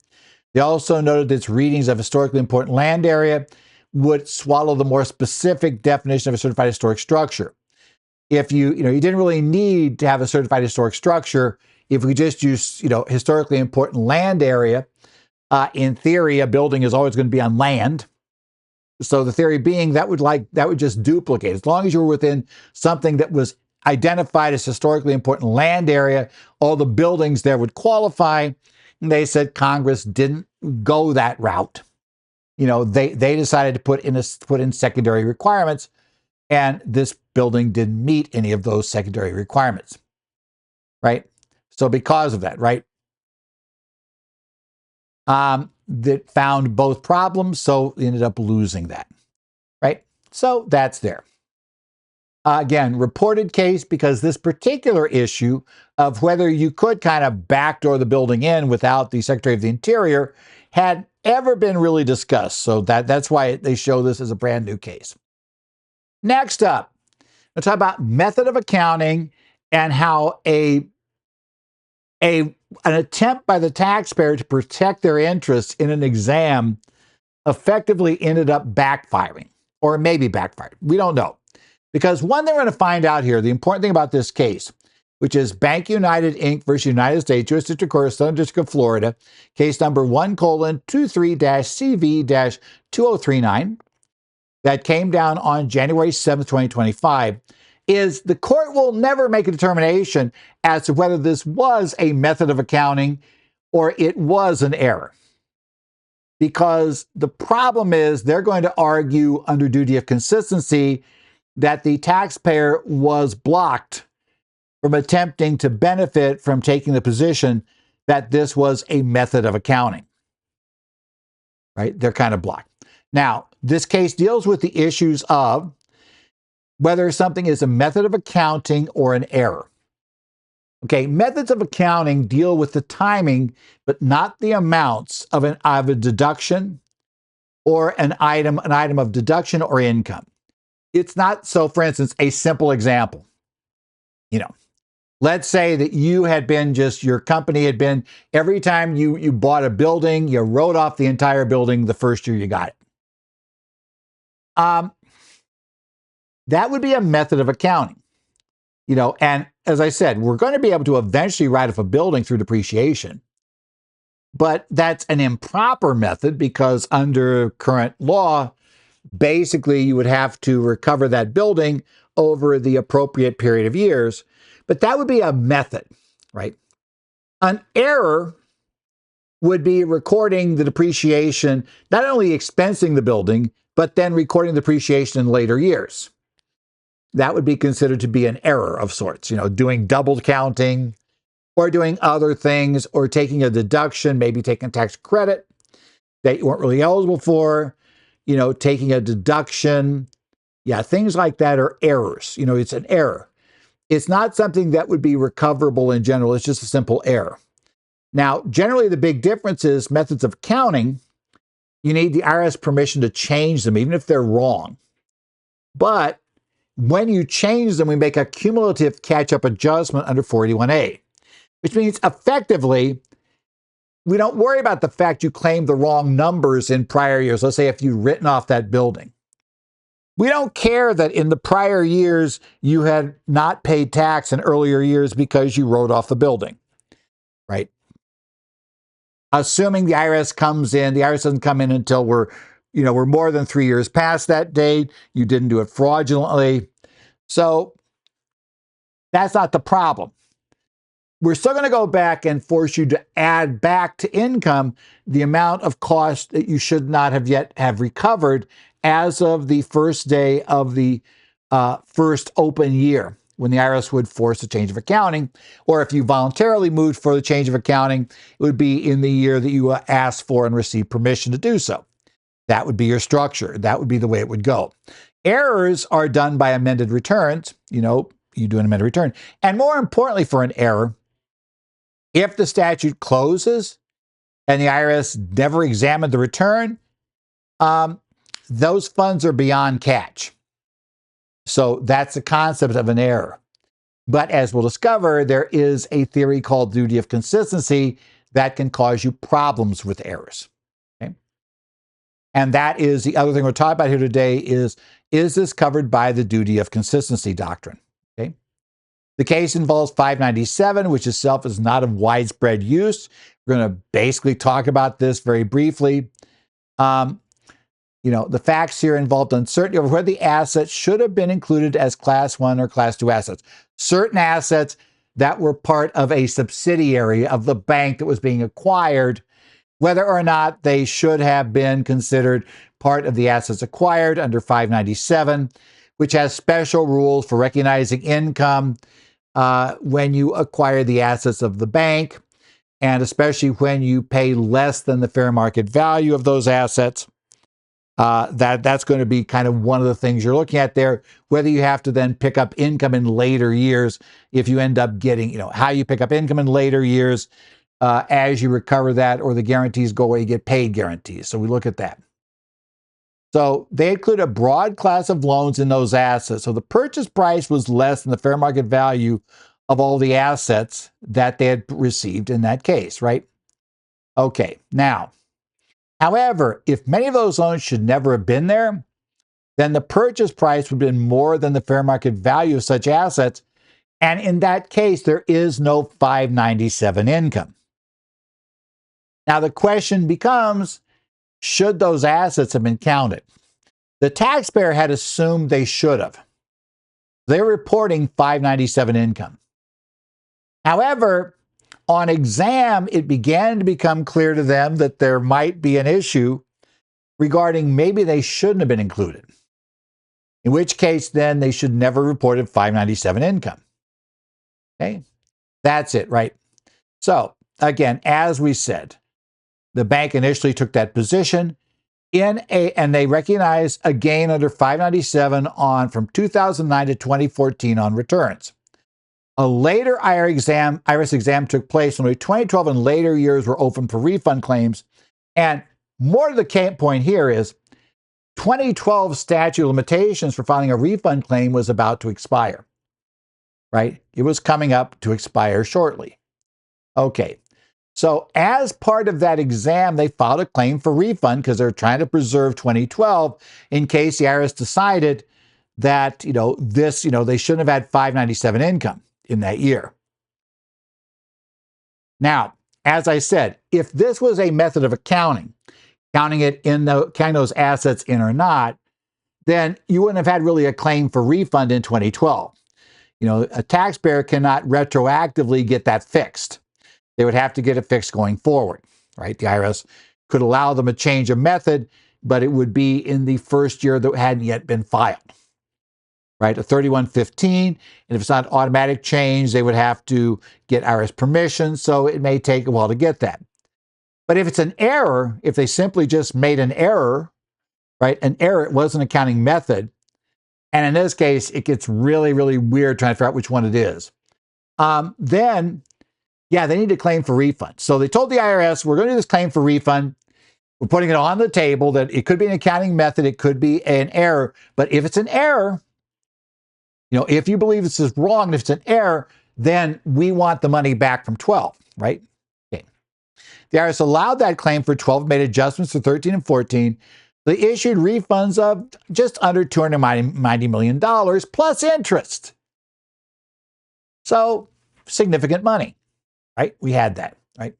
They also noted that its readings of historically important land area would swallow the more specific definition of a certified historic structure. If you didn't really need to have a certified historic structure, if we just use, historically important land area, in theory, a building is always going to be on land. So the theory being that would just duplicate. As long as you were within something that was identified as historically important land area, all the buildings there would qualify. And they said Congress didn't go that route. They decided to put in secondary requirements, and this building didn't meet any of those secondary requirements. Right? So because of that, right? That found both problems, so they ended up losing that. Right? So that's there. Again, reported case because this particular issue of whether you could kind of backdoor the building in without the Secretary of the Interior had ever been really discussed. So that's why they show this as a brand new case. Next up, let's talk about method of accounting and how an attempt by the taxpayer to protect their interests in an exam effectively ended up backfiring, or maybe backfired. We don't know. Because one thing we're going to find out here, the important thing about this case, which is Bank United, Inc. versus United States, U.S. District Court, Southern District of Florida, case number 1:23-CV-2039, that came down on January 7th, 2025, is the court will never make a determination as to whether this was a method of accounting or it was an error. Because the problem is they're going to argue under duty of consistency that the taxpayer was blocked from attempting to benefit from taking the position that this was a method of accounting. Right? They're kind of blocked. Now, this case deals with the issues of whether something is a method of accounting or an error. Okay, methods of accounting deal with the timing, but not the amounts of a deduction or an item of deduction or income. It's not, so for instance, a simple example. Let's say that your company had been, every time you bought a building, you wrote off the entire building the first year you got it. That would be a method of accounting. And as I said, we're going to be able to eventually write off a building through depreciation. But that's an improper method because under current law, basically you would have to recover that building over the appropriate period of years. But that would be a method, right? An error would be recording the depreciation, not only expensing the building, but then recording the depreciation in later years. That would be considered to be an error of sorts, doing double counting or doing other things or taking a deduction, maybe taking a tax credit that you weren't really eligible for, taking a deduction. Yeah, things like that are errors. It's an error. It's not something that would be recoverable in general. It's just a simple error. Now, generally, the big difference is methods of accounting. You need the IRS permission to change them, even if they're wrong. But when you change them, we make a cumulative catch-up adjustment under 481A, which means effectively, we don't worry about the fact you claimed the wrong numbers in prior years. Let's say if you'd written off that building. We don't care that in the prior years you had not paid tax in earlier years because you wrote off the building, right? Assuming the IRS comes in, the IRS doesn't come in until we're more than 3 years past that date. You didn't do it fraudulently. So that's not the problem. We're still going to go back and force you to add back to income the amount of cost that you should not have yet have recovered as of the first day of the first open year, when the IRS would force a change of accounting. Or if you voluntarily moved for the change of accounting, it would be in the year that you asked for and received permission to do so. That would be your structure. That would be the way it would go. Errors are done by amended returns. You do an amended return. And more importantly, for an error, if the statute closes and the IRS never examined the return, those funds are beyond catch. So that's the concept of an error. But as we'll discover, there is a theory called duty of consistency that can cause you problems with errors. Okay? And that is the other thing we're talking about here today is this covered by the duty of consistency doctrine? Okay? The case involves 597, which itself is not of widespread use. We're going to basically talk about this very briefly. The facts here involved uncertainty over whether the assets should have been included as Class 1 or Class 2 assets. Certain assets that were part of a subsidiary of the bank that was being acquired, whether or not they should have been considered part of the assets acquired under 597, which has special rules for recognizing income when you acquire the assets of the bank, and especially when you pay less than the fair market value of those assets. That's going to be kind of one of the things you're looking at there, whether you have to then pick up income in later years. If you end up getting, how you pick up income in later years as you recover that, or the guarantees go away, you get paid guarantees. So we look at that. So they include a broad class of loans in those assets. So the purchase price was less than the fair market value of all the assets that they had received in that case, right? Okay, now, however, if many of those loans should never have been there, then the purchase price would have been more than the fair market value of such assets. And in that case, there is no 597 income. Now, the question becomes, should those assets have been counted? The taxpayer had assumed they should have. They're reporting 597 income. However, on exam, it began to become clear to them that there might be an issue regarding maybe they shouldn't have been included. In which case, then they should never reported 597 income. Okay, that's it, right? So again, as we said, the bank initially took that position and they recognized a gain under 597 from 2009 to 2014 on returns. A later IRS exam took place when 2012 and later years were open for refund claims. And more to the point here is 2012 statute of limitations for filing a refund claim was about to expire, right? It was coming up to expire shortly. Okay, so as part of that exam, they filed a claim for refund because they're trying to preserve 2012 in case the IRS decided that, they shouldn't have had 597 income in that year. Now, as I said, if this was a method of accounting counting those assets in or not, then you wouldn't have had really a claim for refund in 2012. A taxpayer cannot retroactively get that fixed. They would have to get it fixed going forward, right? The IRS could allow them a change of method, but it would be in the first year that hadn't yet been filed, right? A 3115, and if it's not automatic change, they would have to get IRS permission, so it may take a while to get that. But if it's an error, if they simply just made an error, right? An error, it was an accounting method. And in this case, it gets really, really weird trying to figure out which one it is. Then, they need to claim for refund. So they told the IRS, we're going to do this claim for refund. We're putting it on the table that it could be an accounting method. It could be an error. But if it's an error, if you believe this is wrong, if it's an error, then we want the money back from 12, right? Okay. The IRS allowed that claim for 12, made adjustments for 13 and 14. They issued refunds of just under $290 million plus interest. So significant money, right? We had that, right?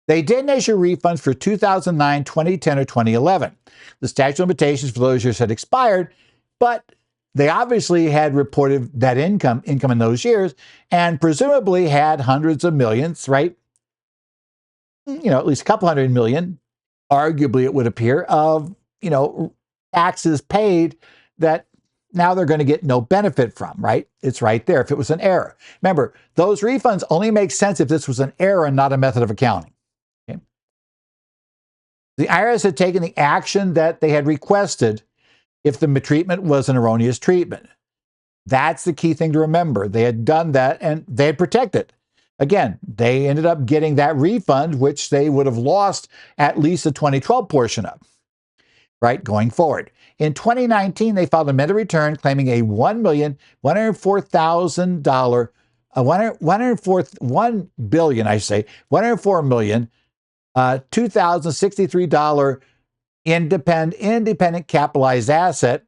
They didn't issue refunds for 2009, 2010, or 2011. The statute of limitations for those years had expired, but they obviously had reported that income in those years and presumably had hundreds of millions, right? At least a couple hundred million, arguably it would appear, of, taxes paid that now they're going to get no benefit from, right? It's right there if it was an error. Remember, those refunds only make sense if this was an error and not a method of accounting. Okay? The IRS had taken the action that they had requested if the treatment was an erroneous treatment. That's the key thing to remember. They had done that and they had protected. Again, they ended up getting that refund, which they would have lost at least the 2012 portion of, right, going forward. In 2019, they filed an amended return claiming a $1,104,000, $2,063 independent capitalized asset,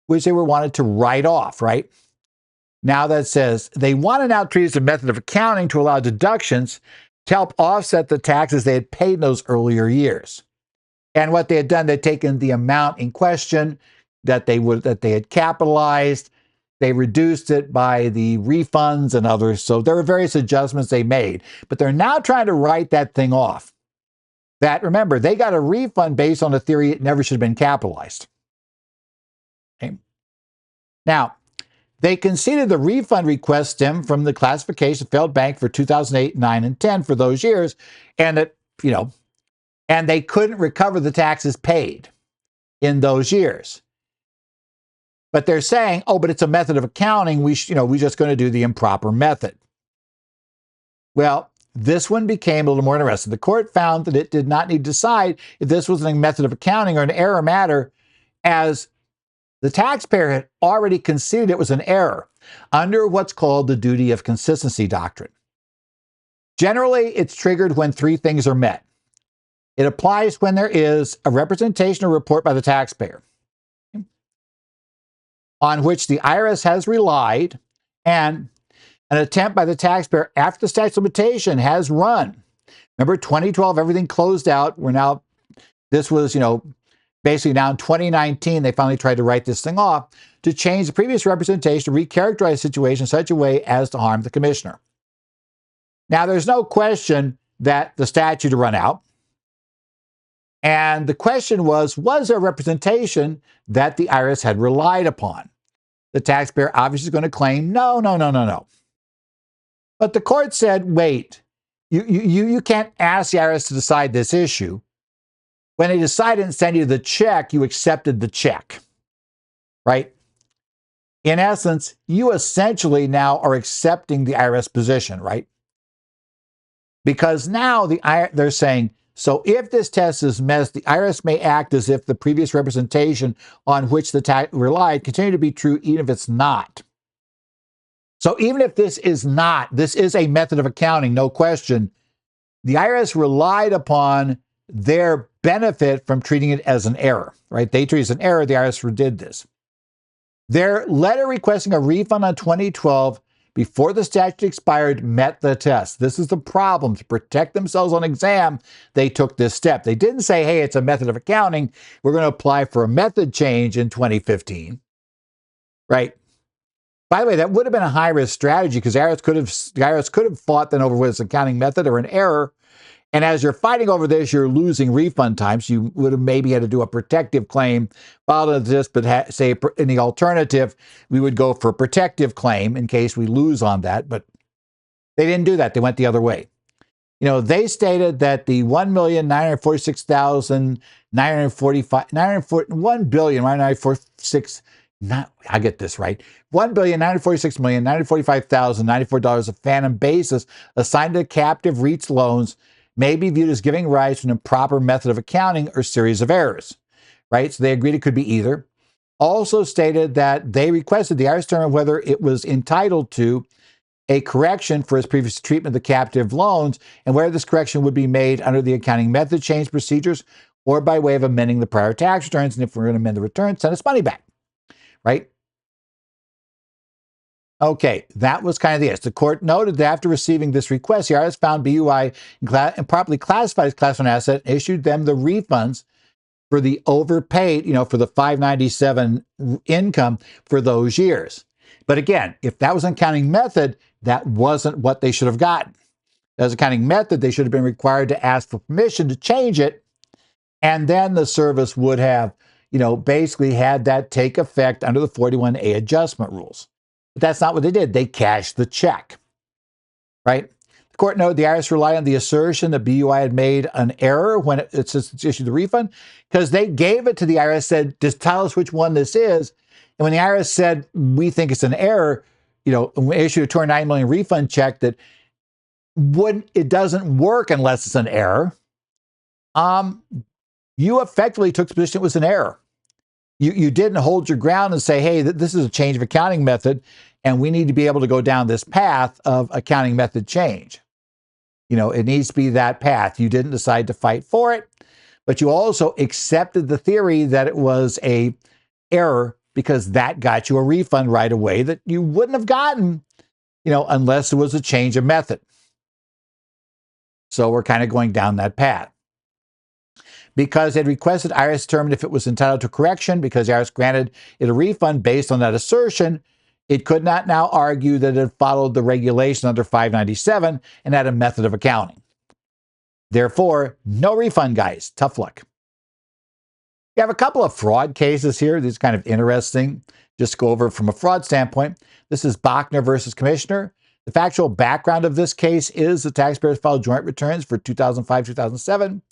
which they were wanted to write off, right? Now that says they wanted now to treat as a method of accounting to allow deductions to help offset the taxes they had paid in those earlier years. And what they had done, they'd taken the amount in question that they had capitalized, they reduced it by the refunds and others. So there were various adjustments they made, but they're now trying to write that thing off. That, remember, they got a refund based on the theory it never should have been capitalized. Okay. Now, they conceded the refund request stemmed from the classification of failed bank for 2008, 9, and 10 for those years, and that, and they couldn't recover the taxes paid in those years. But they're saying, oh, but it's a method of accounting. We're just going to do the improper method. Well, this one became a little more interesting. The court found that it did not need to decide if this was a method of accounting or an error matter, as the taxpayer had already conceded it was an error under what's called the duty of consistency doctrine. Generally, it's triggered when three things are met. It applies when there is a representation or report by the taxpayer on which the IRS has relied, and an attempt by the taxpayer after the statute of limitation has run. Remember, 2012, everything closed out. This was, basically now in 2019, they finally tried to write this thing off to change the previous representation, to recharacterize the situation in such a way as to harm the commissioner. Now, there's no question that the statute had run out. And the question was there a representation that the IRS had relied upon? The taxpayer obviously is going to claim, no. But the court said, wait, you can't ask the IRS to decide this issue. When they decided and sent you the check, you accepted the check, right? In essence, you essentially now are accepting the IRS position, right? Because now they're saying, so if this test is missed, the IRS may act as if the previous representation on which the tax relied continue to be true, even if it's not. So even if this is a method of accounting, no question, the IRS relied upon their benefit from treating it as an error, right? They treated it as an error, the IRS did this. Their letter requesting a refund on 2012 before the statute expired met the test. This is the problem. To protect themselves on exam, they took this step. They didn't say, hey, it's a method of accounting. We're going to apply for a method change in 2015, right? By the way, that would have been a high-risk strategy because the IRS could have fought then over whether it's an accounting method or an error. And as you're fighting over this, you're losing refund time. So you would have maybe had to do a protective claim, filed this, but say in the alternative, we would go for a protective claim in case we lose on that. But they didn't do that. They went the other way. They stated that the I get this right, $1,946,945,094 of phantom basis assigned to captive REITs loans may be viewed as giving rise to an improper method of accounting or series of errors, right? So they agreed it could be either. Also stated that they requested the IRS determine whether it was entitled to a correction for its previous treatment of the captive loans and whether this correction would be made under the accounting method change procedures or by way of amending the prior tax returns. And if we're going to amend the return, send us money back, right? Okay, that was kind of the The court noted that after receiving this request, the IRS found BUI improperly classified as Class 1 asset and issued them the refunds for the overpaid, for the 597 income for those years. But again, if that was an accounting method, that wasn't what they should have gotten. As an accounting method, they should have been required to ask for permission to change it, and then the service would have, basically had that take effect under the 41A adjustment rules. But that's not what they did. They cashed the check, right? The court noted the IRS relied on the assertion that BUI had made an error when it issued the refund, because they gave it to the IRS, said, just tell us which one this is. And when the IRS said, we think it's an error, we issued a $209 million refund check that it doesn't work unless it's an error. You effectively took the position it was an error. You didn't hold your ground and say, hey, this is a change of accounting method, and we need to be able to go down this path of accounting method change. It needs to be that path. You didn't decide to fight for it, but you also accepted the theory that it was a error because that got you a refund right away that you wouldn't have gotten, unless it was a change of method. So we're kind of going down that path. Because it requested, IRS determined if it was entitled to correction because the IRS granted it a refund based on that assertion. It could not now argue that it followed the regulation under 597 and had a method of accounting. Therefore, no refund, guys. Tough luck. You have a couple of fraud cases here. This is kind of interesting. Just go over from a fraud standpoint. This is Bachner versus Commissioner. The factual background of this case is the taxpayers filed joint returns for 2005, 2007.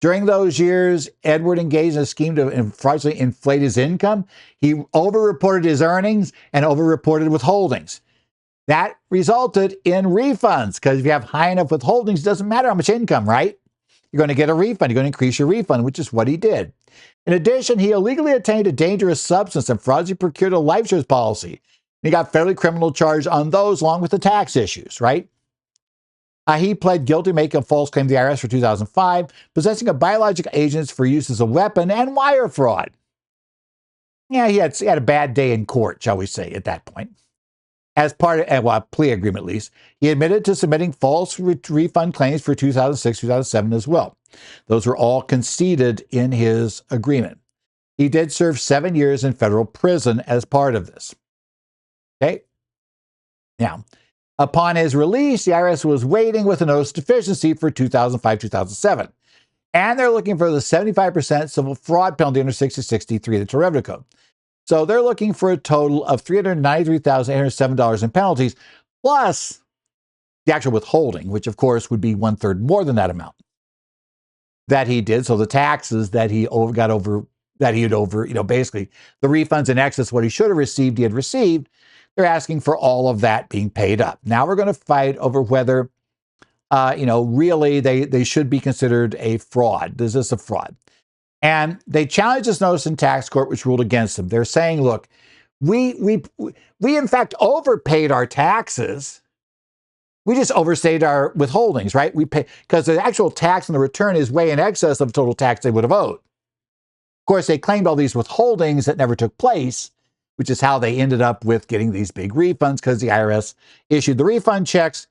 During those years, Edward engaged in a scheme to fraudulently inflate his income. He overreported his earnings and overreported withholdings. That resulted in refunds, because if you have high enough withholdings, it doesn't matter how much income, right? You're going to get a refund. You're going to increase your refund, which is what he did. In addition, he illegally obtained a dangerous substance and fraudulently procured a life insurance policy. He got federally criminal charged on those, along with the tax issues, right? He pled guilty to making a false claim to the IRS for 2005, possessing of biological agents for use as a weapon, and wire fraud. Yeah, he had a bad day in court, shall we say, at that point. As part of a plea agreement, at least, he admitted to submitting false refund claims for 2006, 2007 as well. Those were all conceded in his agreement. He did serve 7 years in federal prison as part of this. Okay? Now, upon his release, the IRS was waiting with a notice of deficiency for 2005, 2007. And they're looking for the 75% civil fraud penalty under 6063 of the Revenue Code. So they're looking for a total of $393,807 in penalties, plus the actual withholding, which of course would be 1/3 more than that amount that he did. So the taxes that he basically the refunds in excess of what he should have received, he had received. They're asking for all of that being paid up. Now we're going to fight over whether, really they should be considered a fraud. Is this a fraud? And they challenged this notice in tax court, which ruled against them. They're saying, look, we in fact overpaid our taxes. We just overstayed our withholdings, right? We pay because the actual tax on the return is way in excess of the total tax they would have owed. Of course, they claimed all these withholdings that never took place, which is how they ended up with getting these big refunds, because the IRS issued the refund checks,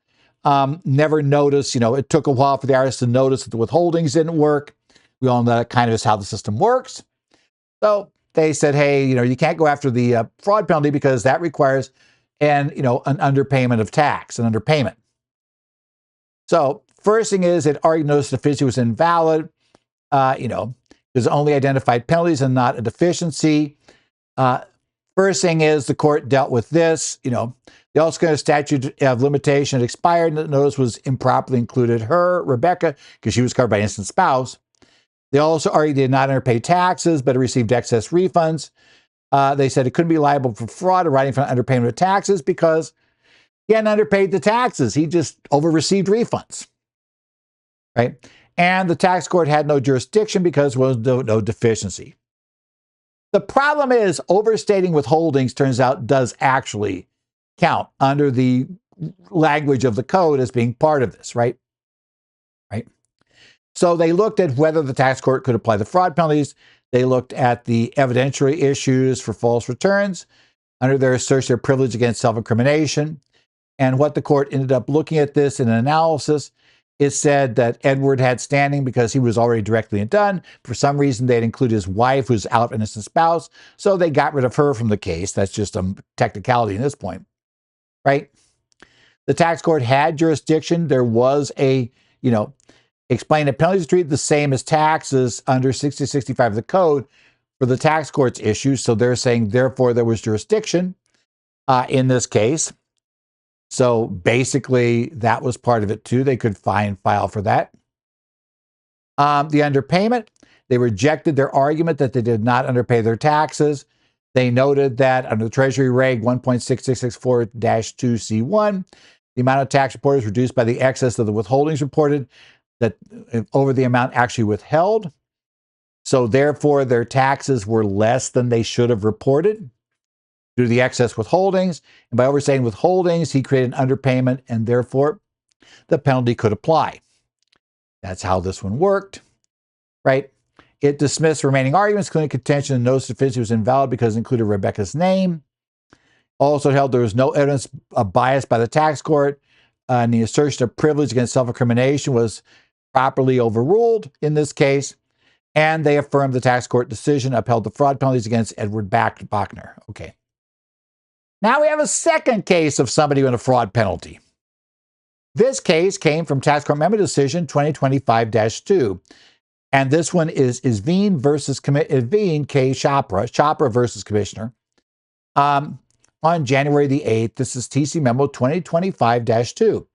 never noticed, it took a while for the IRS to notice that the withholdings didn't work. We all know that kind of is how the system works. So they said, hey, you can't go after the fraud penalty because that requires an underpayment of tax, an underpayment. So first thing is it argued notice of deficiency was invalid, there's only identified penalties and not a deficiency. First thing is the court dealt with this. They also got a statute of limitation that expired, and the notice was improperly included Rebecca, because she was covered by instant spouse. They also argued they did not underpay taxes, but received excess refunds. They said it couldn't be liable for fraud arising from underpayment of taxes because he hadn't underpaid the taxes. He just over-received refunds, right? And the tax court had no jurisdiction because there was no deficiency. The problem is overstating withholdings, turns out, does actually count under the language of the code as being part of this, right? Right. So they looked at whether the tax court could apply the fraud penalties. They looked at the evidentiary issues for false returns under their assertion of privilege against self-incrimination. And what the court ended up looking at this in an analysis, it said that Edward had standing because he was already directly indicted. For some reason, they'd include his wife, who's out innocent spouse. So they got rid of her from the case. That's just a technicality at this point, right? The tax court had jurisdiction. There was explained that penalties are treated the same as taxes under 6065 of the code for the tax court's issues. So they're saying, therefore, there was jurisdiction in this case. So basically, that was part of it too. They could file for that. The underpayment, they rejected their argument that they did not underpay their taxes. They noted that under the Treasury Reg 1.6664-2C1, the amount of tax reported is reduced by the excess of the withholdings reported that over the amount actually withheld. So therefore, their taxes were less than they should have reported due to the excess withholdings. And by overstating withholdings, he created an underpayment, and therefore the penalty could apply. That's how this one worked, right? It dismissed remaining arguments, including contention and no sufficiency was invalid because it included Rebecca's name. Also held there was no evidence of bias by the tax court, and the assertion of privilege against self-incrimination was properly overruled in this case. And they affirmed the tax court decision, upheld the fraud penalties against Edward Bachner. Okay. Now we have a second case of somebody with a fraud penalty. This case came from Tax Court Memo Decision 2025-2. And this one is Veen versus Veen K. Chopra versus Commissioner. On January the 8th, this is TC Memo 2025-2.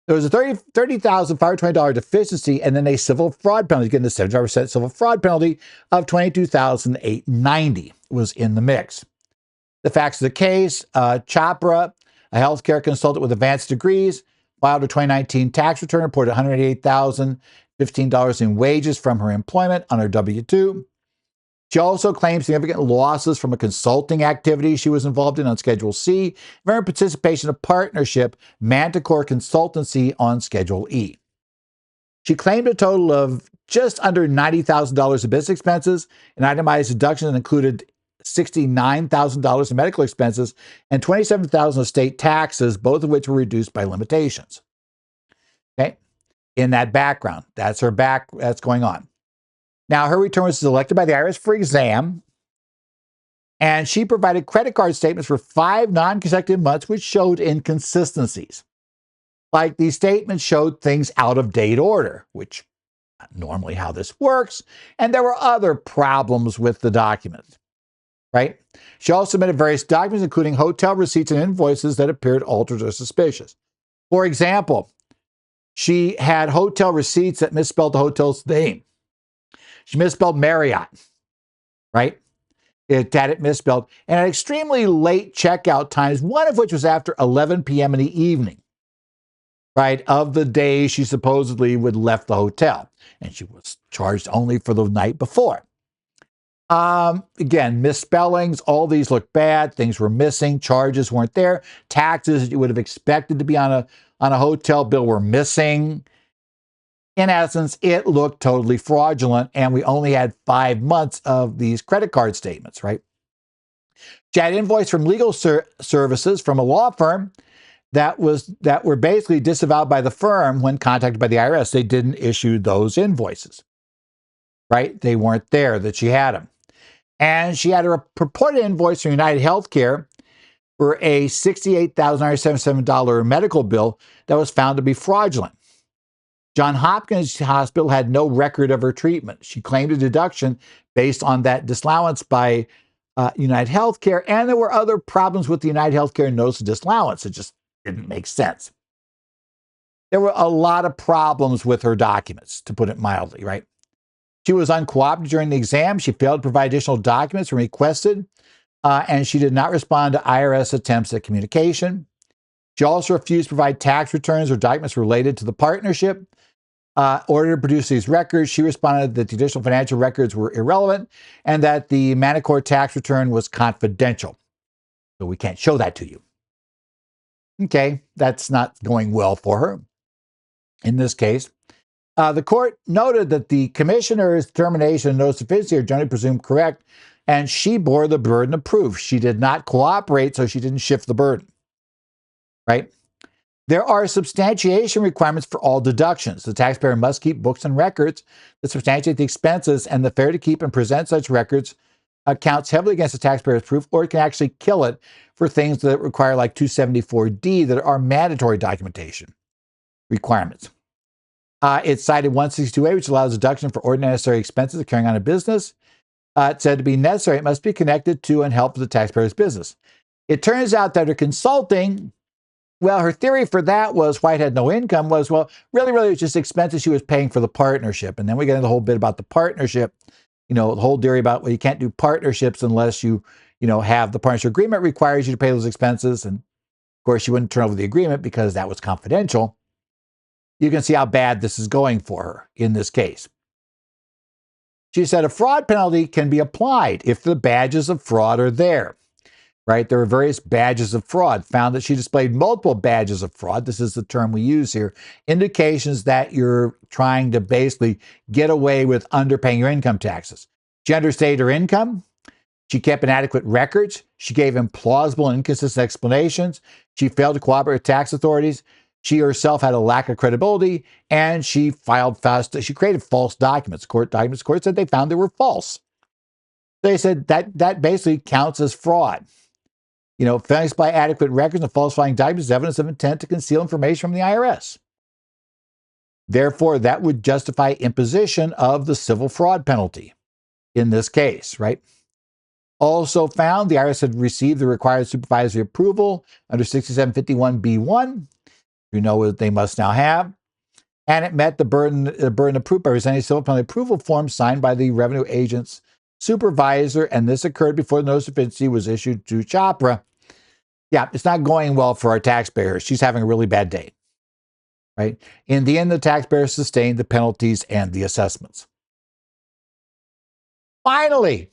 There was a $30,520 deficiency and then a civil fraud penalty, getting the 75% civil fraud penalty of $22,890 was in the mix. The facts of the case, Chopra, a healthcare consultant with advanced degrees, filed a 2019 tax return, reported $188,015 in wages from her employment on her W-2. She also claimed significant losses from a consulting activity she was involved in on Schedule C, and her participation in a partnership, Manticore Consultancy, on Schedule E. She claimed a total of just under $90,000 in business expenses, an itemized deduction that included $69,000 in medical expenses and $27,000 of state taxes, both of which were reduced by limitations. Okay, in that background, that's going on. Now, her return was selected by the IRS for exam, and she provided credit card statements for 5 non-consecutive months, which showed inconsistencies. Like these statements showed things out of date order, which is not normally how this works, and there were other problems with the documents, right? She also submitted various documents, including hotel receipts and invoices that appeared altered or suspicious. For example, she had hotel receipts that misspelled the hotel's name. She misspelled Marriott, right? It had it misspelled, and at extremely late checkout times, one of which was after 11 p.m. in the evening, right, of the day she supposedly would left the hotel, and she was charged only for the night before. Again, misspellings, all these look bad, things were missing, charges weren't there, taxes that you would have expected to be on a hotel bill were missing. In essence, it looked totally fraudulent, and we only had 5 months of these credit card statements, right? She had invoice from legal services from a law firm that were basically disavowed by the firm when contacted by the IRS. They didn't issue those invoices, right? They weren't there, that she had them. And she had a purported invoice from United Healthcare for a $68,977 medical bill that was found to be fraudulent. Johns Hopkins Hospital had no record of her treatment. She claimed a deduction based on that disallowance by United Healthcare, and there were other problems with the United Healthcare notice of disallowance. It just didn't make sense. There were a lot of problems with her documents, to put it mildly, right? She was uncooperative during the exam. She failed to provide additional documents when requested, and she did not respond to IRS attempts at communication. She also refused to provide tax returns or documents related to the partnership. Ordered to produce these records, she responded that the additional financial records were irrelevant and that the Manticore tax return was confidential. So we can't show that to you. Okay, that's not going well for her in this case. The court noted that the commissioner's determination and no sufficiency are generally presumed correct, and she bore the burden of proof. She did not cooperate, so she didn't shift the burden, right? There are substantiation requirements for all deductions. The taxpayer must keep books and records that substantiate the expenses, and the failure to keep and present such records counts heavily against the taxpayer's proof, or it can actually kill it for things that require like 274D that are mandatory documentation requirements. It cited 162A, which allows deduction for ordinary necessary expenses of carrying on a business. It said to be necessary, it must be connected to and help the taxpayer's business. It turns out that her consulting Well, her theory for that was why it had no income was, well, really, it was just expenses she was paying for the partnership. And then we get into the whole bit about the partnership, the whole theory about, well, you can't do partnerships unless you have the partnership agreement requires you to pay those expenses. And of course, she wouldn't turn over the agreement because that was confidential. You can see how bad this is going for her in this case. She said a fraud penalty can be applied if the badges of fraud are there. Right? There are various badges of fraud. Found that she displayed multiple badges of fraud. This is the term we use here. Indications that you're trying to basically get away with underpaying your income taxes. She understated her income. She kept inadequate records. She gave implausible and inconsistent explanations. She failed to cooperate with tax authorities. She herself had a lack of credibility, and she created false documents. Court documents. Court said they found they were false. They said that basically counts as fraud. Failing to supply adequate records and falsifying documents is evidence of intent to conceal information from the IRS. Therefore, that would justify imposition of the civil fraud penalty in this case, right? Also found the IRS had received the required supervisory approval under 6751B1. You know what they must now have. And it met the burden of proof by presenting a civil penalty approval form signed by the revenue agent's supervisor, and this occurred before the notice of deficiency was issued to Chopra. Yeah, it's not going well for our taxpayers. She's having a really bad day, right? In the end, the taxpayers sustained the penalties and the assessments. Finally,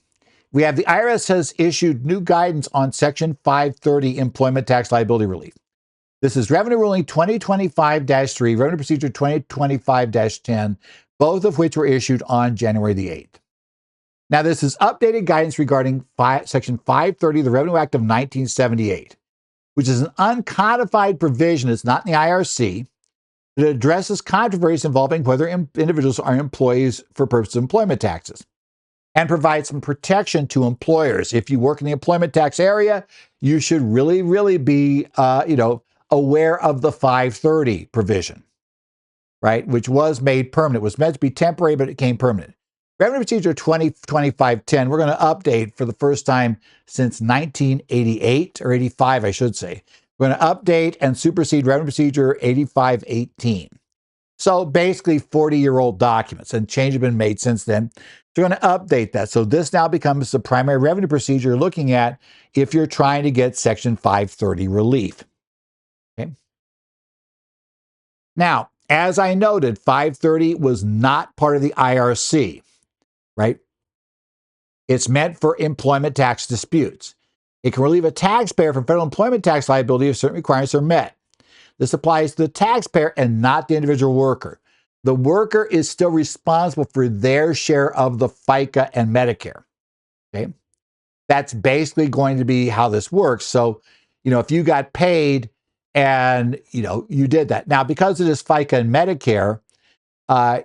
we have the IRS has issued new guidance on Section 530 employment tax liability relief. This is Revenue Ruling 2025-3, Revenue Procedure 2025-10, both of which were issued on January the 8th. Now, this is updated guidance regarding Section 530 of the Revenue Act of 1978, which is an uncodified provision. It's not in the IRC. It addresses controversies involving whether individuals are employees for purposes of employment taxes and provides some protection to employers. If you work in the employment tax area, you should really be, aware of the 530 provision, right? Which was made permanent. It was meant to be temporary, but it became permanent. Revenue Procedure 2025-10, we're going to update for the first time since 1988, or 85, I should say. We're going to update and supersede Revenue Procedure 85-18. So basically 40-year-old documents, and change have been made since then. So we're going to update that. So this now becomes the primary revenue procedure you're looking at if you're trying to get Section 530 relief. Okay. Now, as I noted, 530 was not part of the IRC, right? It's meant for employment tax disputes. It can relieve a taxpayer from federal employment tax liability if certain requirements are met. This applies to the taxpayer and not the individual worker. The worker is still responsible for their share of the FICA and Medicare. Okay? That's basically going to be how this works. So, if you got paid and, you did that. Now, because it is FICA and Medicare,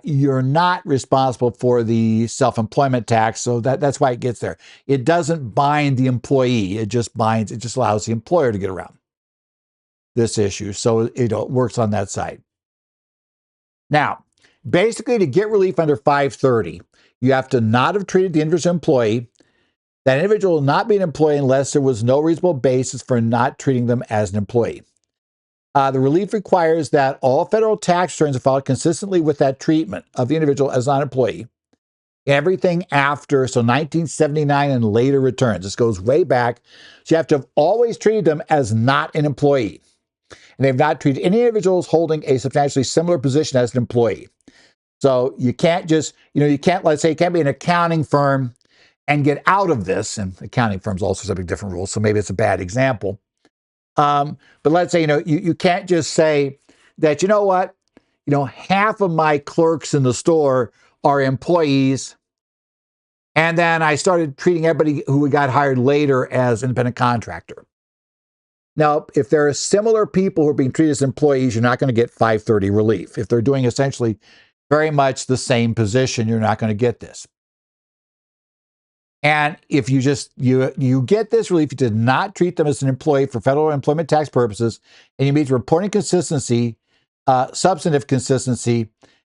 you're not responsible for the self-employment tax. So that's why it gets there. It doesn't bind the employee. It just allows the employer to get around this issue. So it works on that side. Now, basically, to get relief under 530, you have to not have treated the individual employee. That individual will not be an employee unless there was no reasonable basis for not treating them as an employee. The relief requires that all federal tax returns are filed consistently with that treatment of the individual as not an employee. Everything after, so 1979 and later returns. This goes way back. So you have to have always treated them as not an employee. And they've not treated any individuals holding a substantially similar position as an employee. So you can't just, let's say you can't be an accounting firm and get out of this. And accounting firms also have different rules, so maybe it's a bad example. But let's say, you can't just say that, half of my clerks in the store are employees. And then I started treating everybody who got hired later as independent contractor. Now, if there are similar people who are being treated as employees, you're not going to get 530 relief. If they're doing essentially very much the same position, you're not going to get this. And if you get this relief, you did not treat them as an employee for federal employment tax purposes, and you meet reporting consistency, substantive consistency,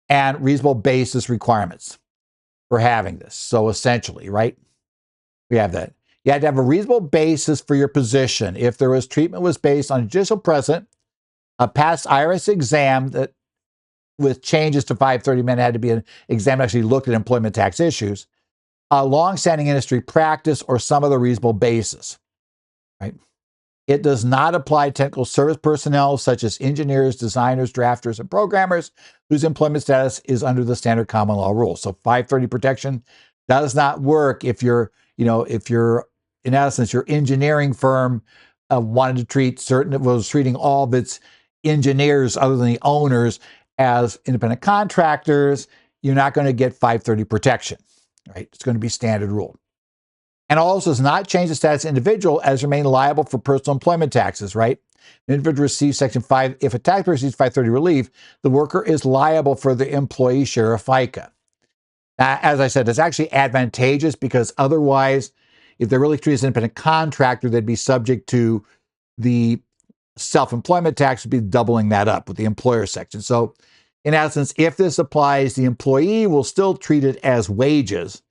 and reasonable basis requirements for having this. So essentially, right, we have that. You had to have a reasonable basis for your position. If treatment was based on judicial precedent, A past IRS exam that with changes to 530 meant it had to be an exam that actually looked at employment tax issues, a long-standing industry practice, or some other reasonable basis, right? It does not apply to technical service personnel such as engineers, designers, drafters, and programmers whose employment status is under the standard common law rules. So 530 protection does not work if you're, in essence, your engineering firm wanted to was treating all of its engineers other than the owners as independent contractors. You're not going to get 530 protection, right? It's going to be standard rule. And also does not change the status of individual as remain liable for personal employment taxes, right? An individual receives Section 5. If a taxpayer receives 530 relief, the worker is liable for the employee share of FICA. Now, as I said, it's actually advantageous because otherwise, if they're really treated as an independent contractor, they'd be subject to the self-employment tax, would be doubling that up with the employer section. So in essence, if this applies, the employee will still treat it as wages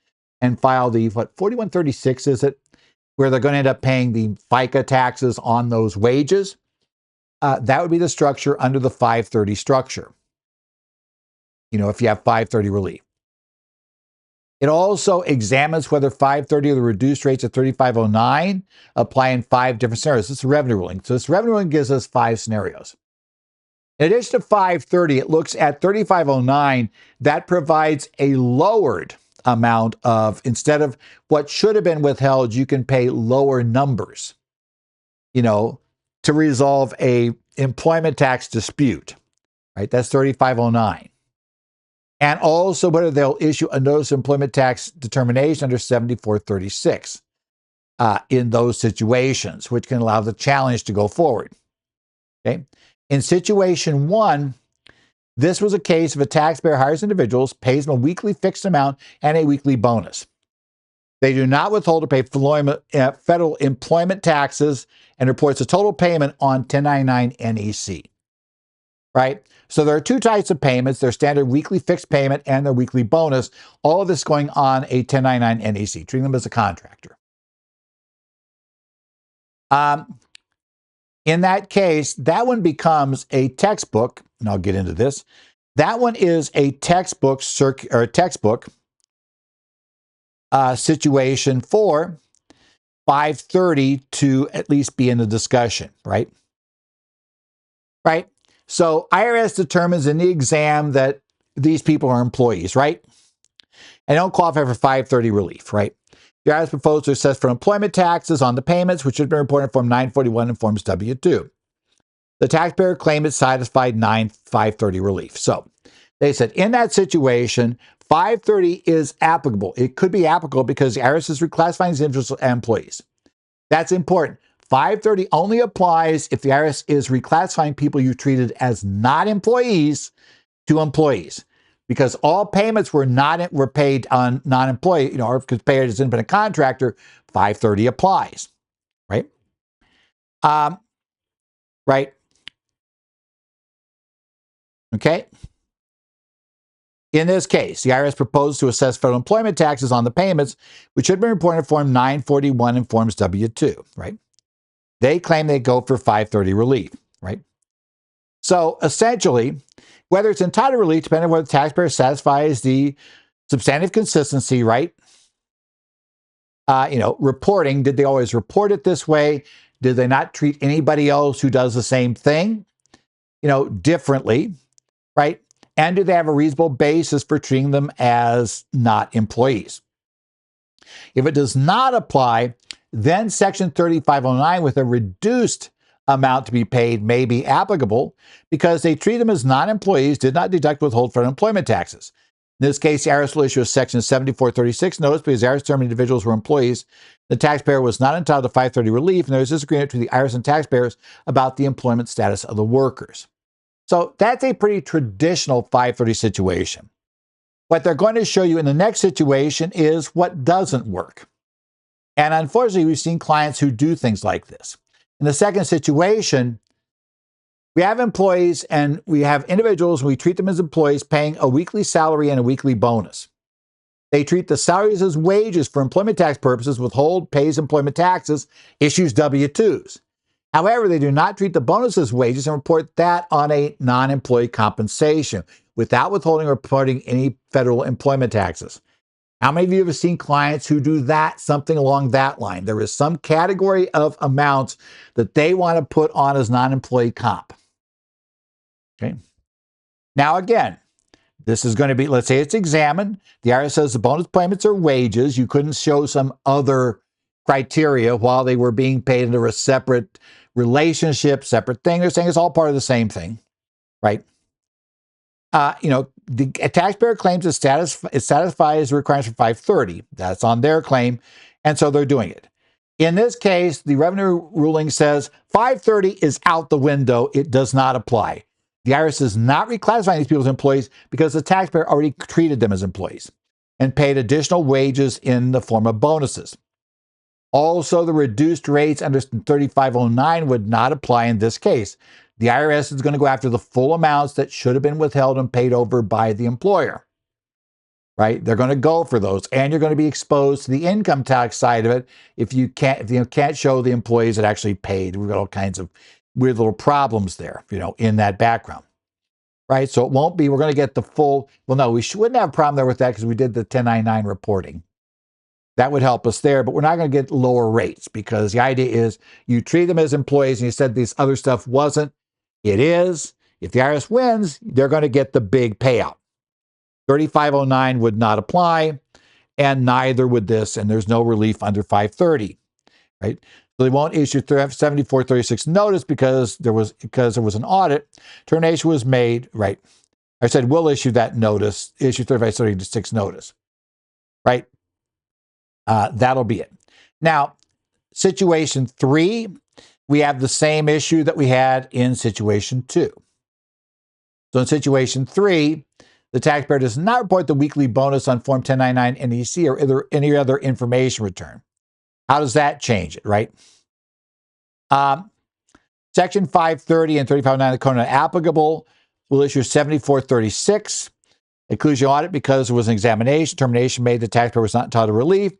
and file the, 4136 is it, where they're going to end up paying the FICA taxes on those wages. That would be the structure under the 530 structure, if you have 530 relief. It also examines whether 530 or the reduced rates of 3509 apply in 5 different scenarios. This is revenue ruling. So this revenue ruling gives us 5 scenarios. In addition to 530, it looks at 3509 that provides a lowered amount of, instead of what should have been withheld, you can pay lower numbers, to resolve a employment tax dispute, right? That's 3509. And also whether they'll issue a notice of employment tax determination under 7436 in those situations, which can allow the challenge to go forward. Okay. In situation 1, this was a case of a taxpayer hires individuals, pays them a weekly fixed amount and a weekly bonus. They do not withhold or pay federal employment taxes and reports a total payment on 1099 NEC. Right? So there are 2 types of payments, their standard weekly fixed payment and their weekly bonus. All of this going on a 1099 NEC, treating them as a contractor. In that case, that one becomes a textbook, and I'll get into this. That one is a textbook situation for 530 to at least be in the discussion, right? Right? So IRS determines in the exam that these people are employees, right? And don't qualify for 530 relief, right? The IRS proposed to assess for employment taxes on the payments, which should have been reported in Form 941 and Forms W-2. The taxpayer claimed it satisfied 530 relief. So they said in that situation, 530 is applicable. It could be applicable because the IRS is reclassifying these individuals as employees. That's important. 530 only applies if the IRS is reclassifying people you treated as not employees to employees, because all payments were paid on non-employee, or if it's paid as an independent contractor, 530 applies, right? Right. Okay. In this case, the IRS proposed to assess federal employment taxes on the payments, which should have been reported in Form 941 and Forms W-2, right? They claim they go for 530 relief, right? So essentially, whether it's entitled relief, depending on whether the taxpayer satisfies the substantive consistency, right? Reporting, did they always report it this way? Did they not treat anybody else who does the same thing, differently, right? And do they have a reasonable basis for treating them as not employees? If it does not apply, then Section 3509 with a reduced amount to be paid may be applicable because they treat them as non-employees, did not deduct withhold federal employment taxes. In this case, the IRS will issue a Section 7436 notice because the IRS determined individuals were employees. The taxpayer was not entitled to 530 relief, and there was disagreement between the IRS and taxpayers about the employment status of the workers. So that's a pretty traditional 530 situation. What they're going to show you in the next situation is what doesn't work. And unfortunately, we've seen clients who do things like this. In the second situation, we have employees and we have individuals, and we treat them as employees paying a weekly salary and a weekly bonus. They treat the salaries as wages for employment tax purposes, withhold, pays employment taxes, issues W-2s. However, they do not treat the bonus as wages and report that on a non-employee compensation without withholding or reporting any federal employment taxes. How many of you have seen clients who do that, something along that line? There is some category of amounts that they want to put on as non-employee comp. Okay. Now, again, this is going to be, let's say it's examined. The IRS says the bonus payments are wages. You couldn't show some other criteria while they were being paid under a separate relationship, separate thing. They're saying it's all part of the same thing, right? The taxpayer claims it satisfies the requirements for 530. That's on their claim, and so they're doing it. In this case, the revenue ruling says 530 is out the window. It does not apply. The IRS is not reclassifying these people as employees because the taxpayer already treated them as employees and paid additional wages in the form of bonuses. Also, the reduced rates under 3509 would not apply in this case. The IRS is going to go after the full amounts that should have been withheld and paid over by the employer, right? They're going to go for those, and you're going to be exposed to the income tax side of it if you can't show the employees that actually paid. We've got all kinds of weird little problems there, in that background, right? So it won't be, we're going to get the full, well, no, we wouldn't have a problem there with that because we did the 1099 reporting. That would help us there, but we're not going to get lower rates because the idea is you treat them as employees and you said this other stuff wasn't. It is. If the IRS wins, they're going to get the big payout. 3509 would not apply, and neither would this, and there's no relief under 530, right? So they won't issue 7436 notice because there was an audit. Termination was made, right? I said we'll issue that notice, issue 3536 notice, right? That'll be it. Now, situation 3, we have the same issue that we had in situation 2. So in situation 3, the taxpayer does not report the weekly bonus on Form 1099 NEC or any other information return. How does that change it, right? Section 530 and 3509 of the code are applicable. We'll issue 7436. Inclusion audit because there was an examination. Termination made the taxpayer was not entitled to relief.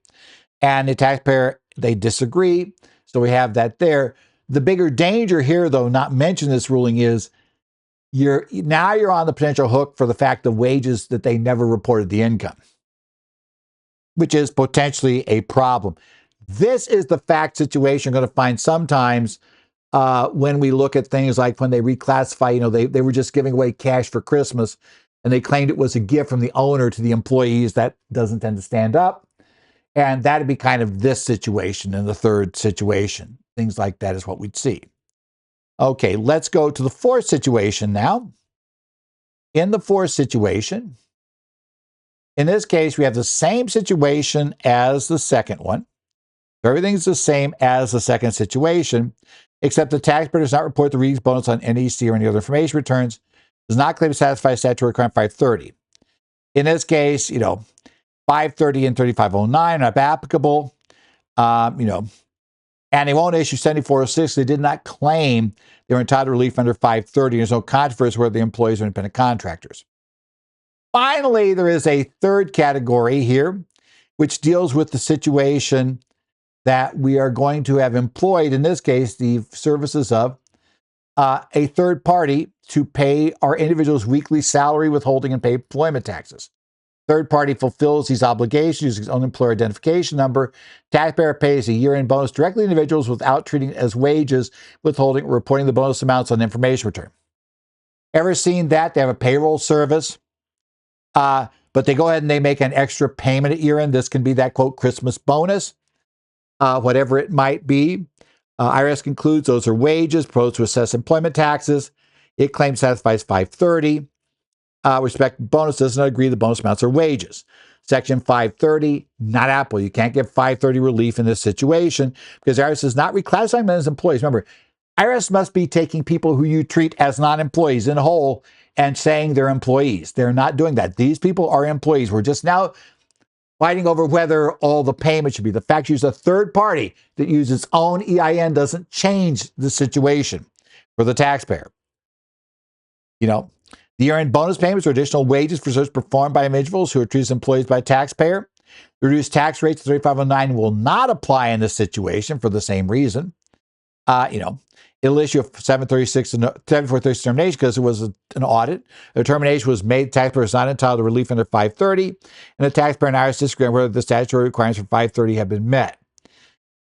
And the taxpayer, they disagree. So we have that there. The bigger danger here, though, not mentioned in this ruling, is you're on the potential hook for the fact of wages that they never reported the income, which is potentially a problem. This is the fact situation you're going to find sometimes when we look at things like when they reclassify, they were just giving away cash for Christmas and they claimed it was a gift from the owner to the employees. That doesn't tend to stand up. And that'd be kind of this situation and the third situation. Things like that is what we'd see. Okay, let's go to the fourth situation now. In the fourth situation, in this case, we have the same situation as the second one. Everything's the same as the second situation, except the taxpayer does not report the release bonus on NEC or any other information returns, does not claim to satisfy statutory requirement 530. In this case, 530 and 3509 are applicable, and they won't issue 7406. They did not claim they were entitled to relief under 530. There's no controversy where the employees are independent contractors. Finally, there is a third category here, which deals with the situation that we are going to have employed, in this case, the services of a third party to pay our individual's weekly salary, withholding, and pay employment taxes. Third party fulfills these obligations using its own employer identification number. Taxpayer pays a year-end bonus directly to individuals without treating it as wages, withholding, or reporting the bonus amounts on the information return. Ever seen that? They have a payroll service, but they go ahead and they make an extra payment at year-end. This can be that, quote, Christmas bonus, whatever it might be. IRS concludes those are wages proposed to assess employment taxes. It claims satisfies 530. Respect bonus does not agree the bonus amounts are wages. Section 530, not applicable. You can't get 530 relief in this situation because IRS is not reclassifying them as employees. Remember, IRS must be taking people who you treat as non-employees in whole and saying they're employees. They're not doing that. These people are employees. We're just now fighting over whether all the payment should be. The fact you use a third party that uses its own EIN doesn't change the situation for the taxpayer. The year-end bonus payments are additional wages for service performed by individuals who are treated as employees by a taxpayer. The reduced tax rates of 3509 will not apply in this situation for the same reason. You know, it'll issue a 7436 determination because it was an audit. The determination was made, the taxpayer is not entitled to relief under 530, and the taxpayer and IRS disagree on whether the statutory requirements for 530 have been met.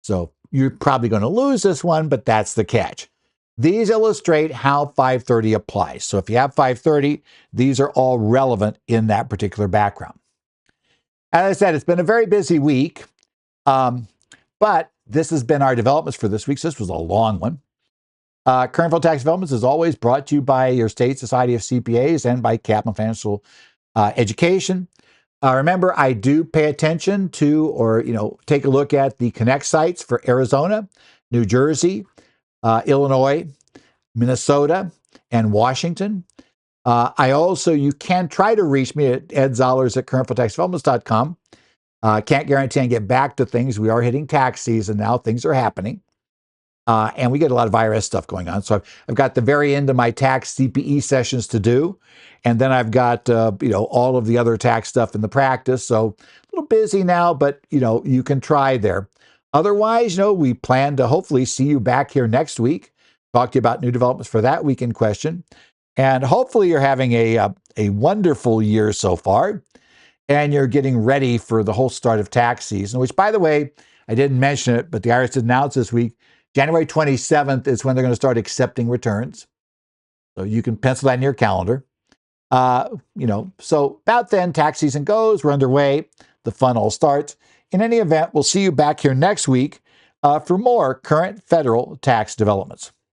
So you're probably going to lose this one, but that's the catch. These illustrate how 530 applies. So if you have 530, these are all relevant in that particular background. As I said, it's been a very busy week, but this has been our developments for this week. So this was a long one. Current Full Tax Developments is always brought to you by your state society of CPAs and by Kaplan Financial Education. Remember, I do pay attention to, or take a look at the Connect sites for Arizona, New Jersey, Illinois, Minnesota, and Washington. You can try to reach me at edzollers@currentfulltaxdevelopments.com. Can't guarantee I get back to things. We are hitting tax season now. Things are happening. And we get a lot of IRS stuff going on. So I've got the very end of my tax CPE sessions to do. And then I've got, all of the other tax stuff in the practice. So a little busy now, but, you can try there. Otherwise, we plan to hopefully see you back here next week, talk to you about new developments for that week in question. And hopefully you're having a wonderful year so far. And you're getting ready for the whole start of tax season, which, by the way, I didn't mention it, but the IRS announced this week, January 27th is when they're going to start accepting returns. So you can pencil that in your calendar. So about then tax season goes, we're underway, the fun all starts. In any event, we'll see you back here next week for more current federal tax developments.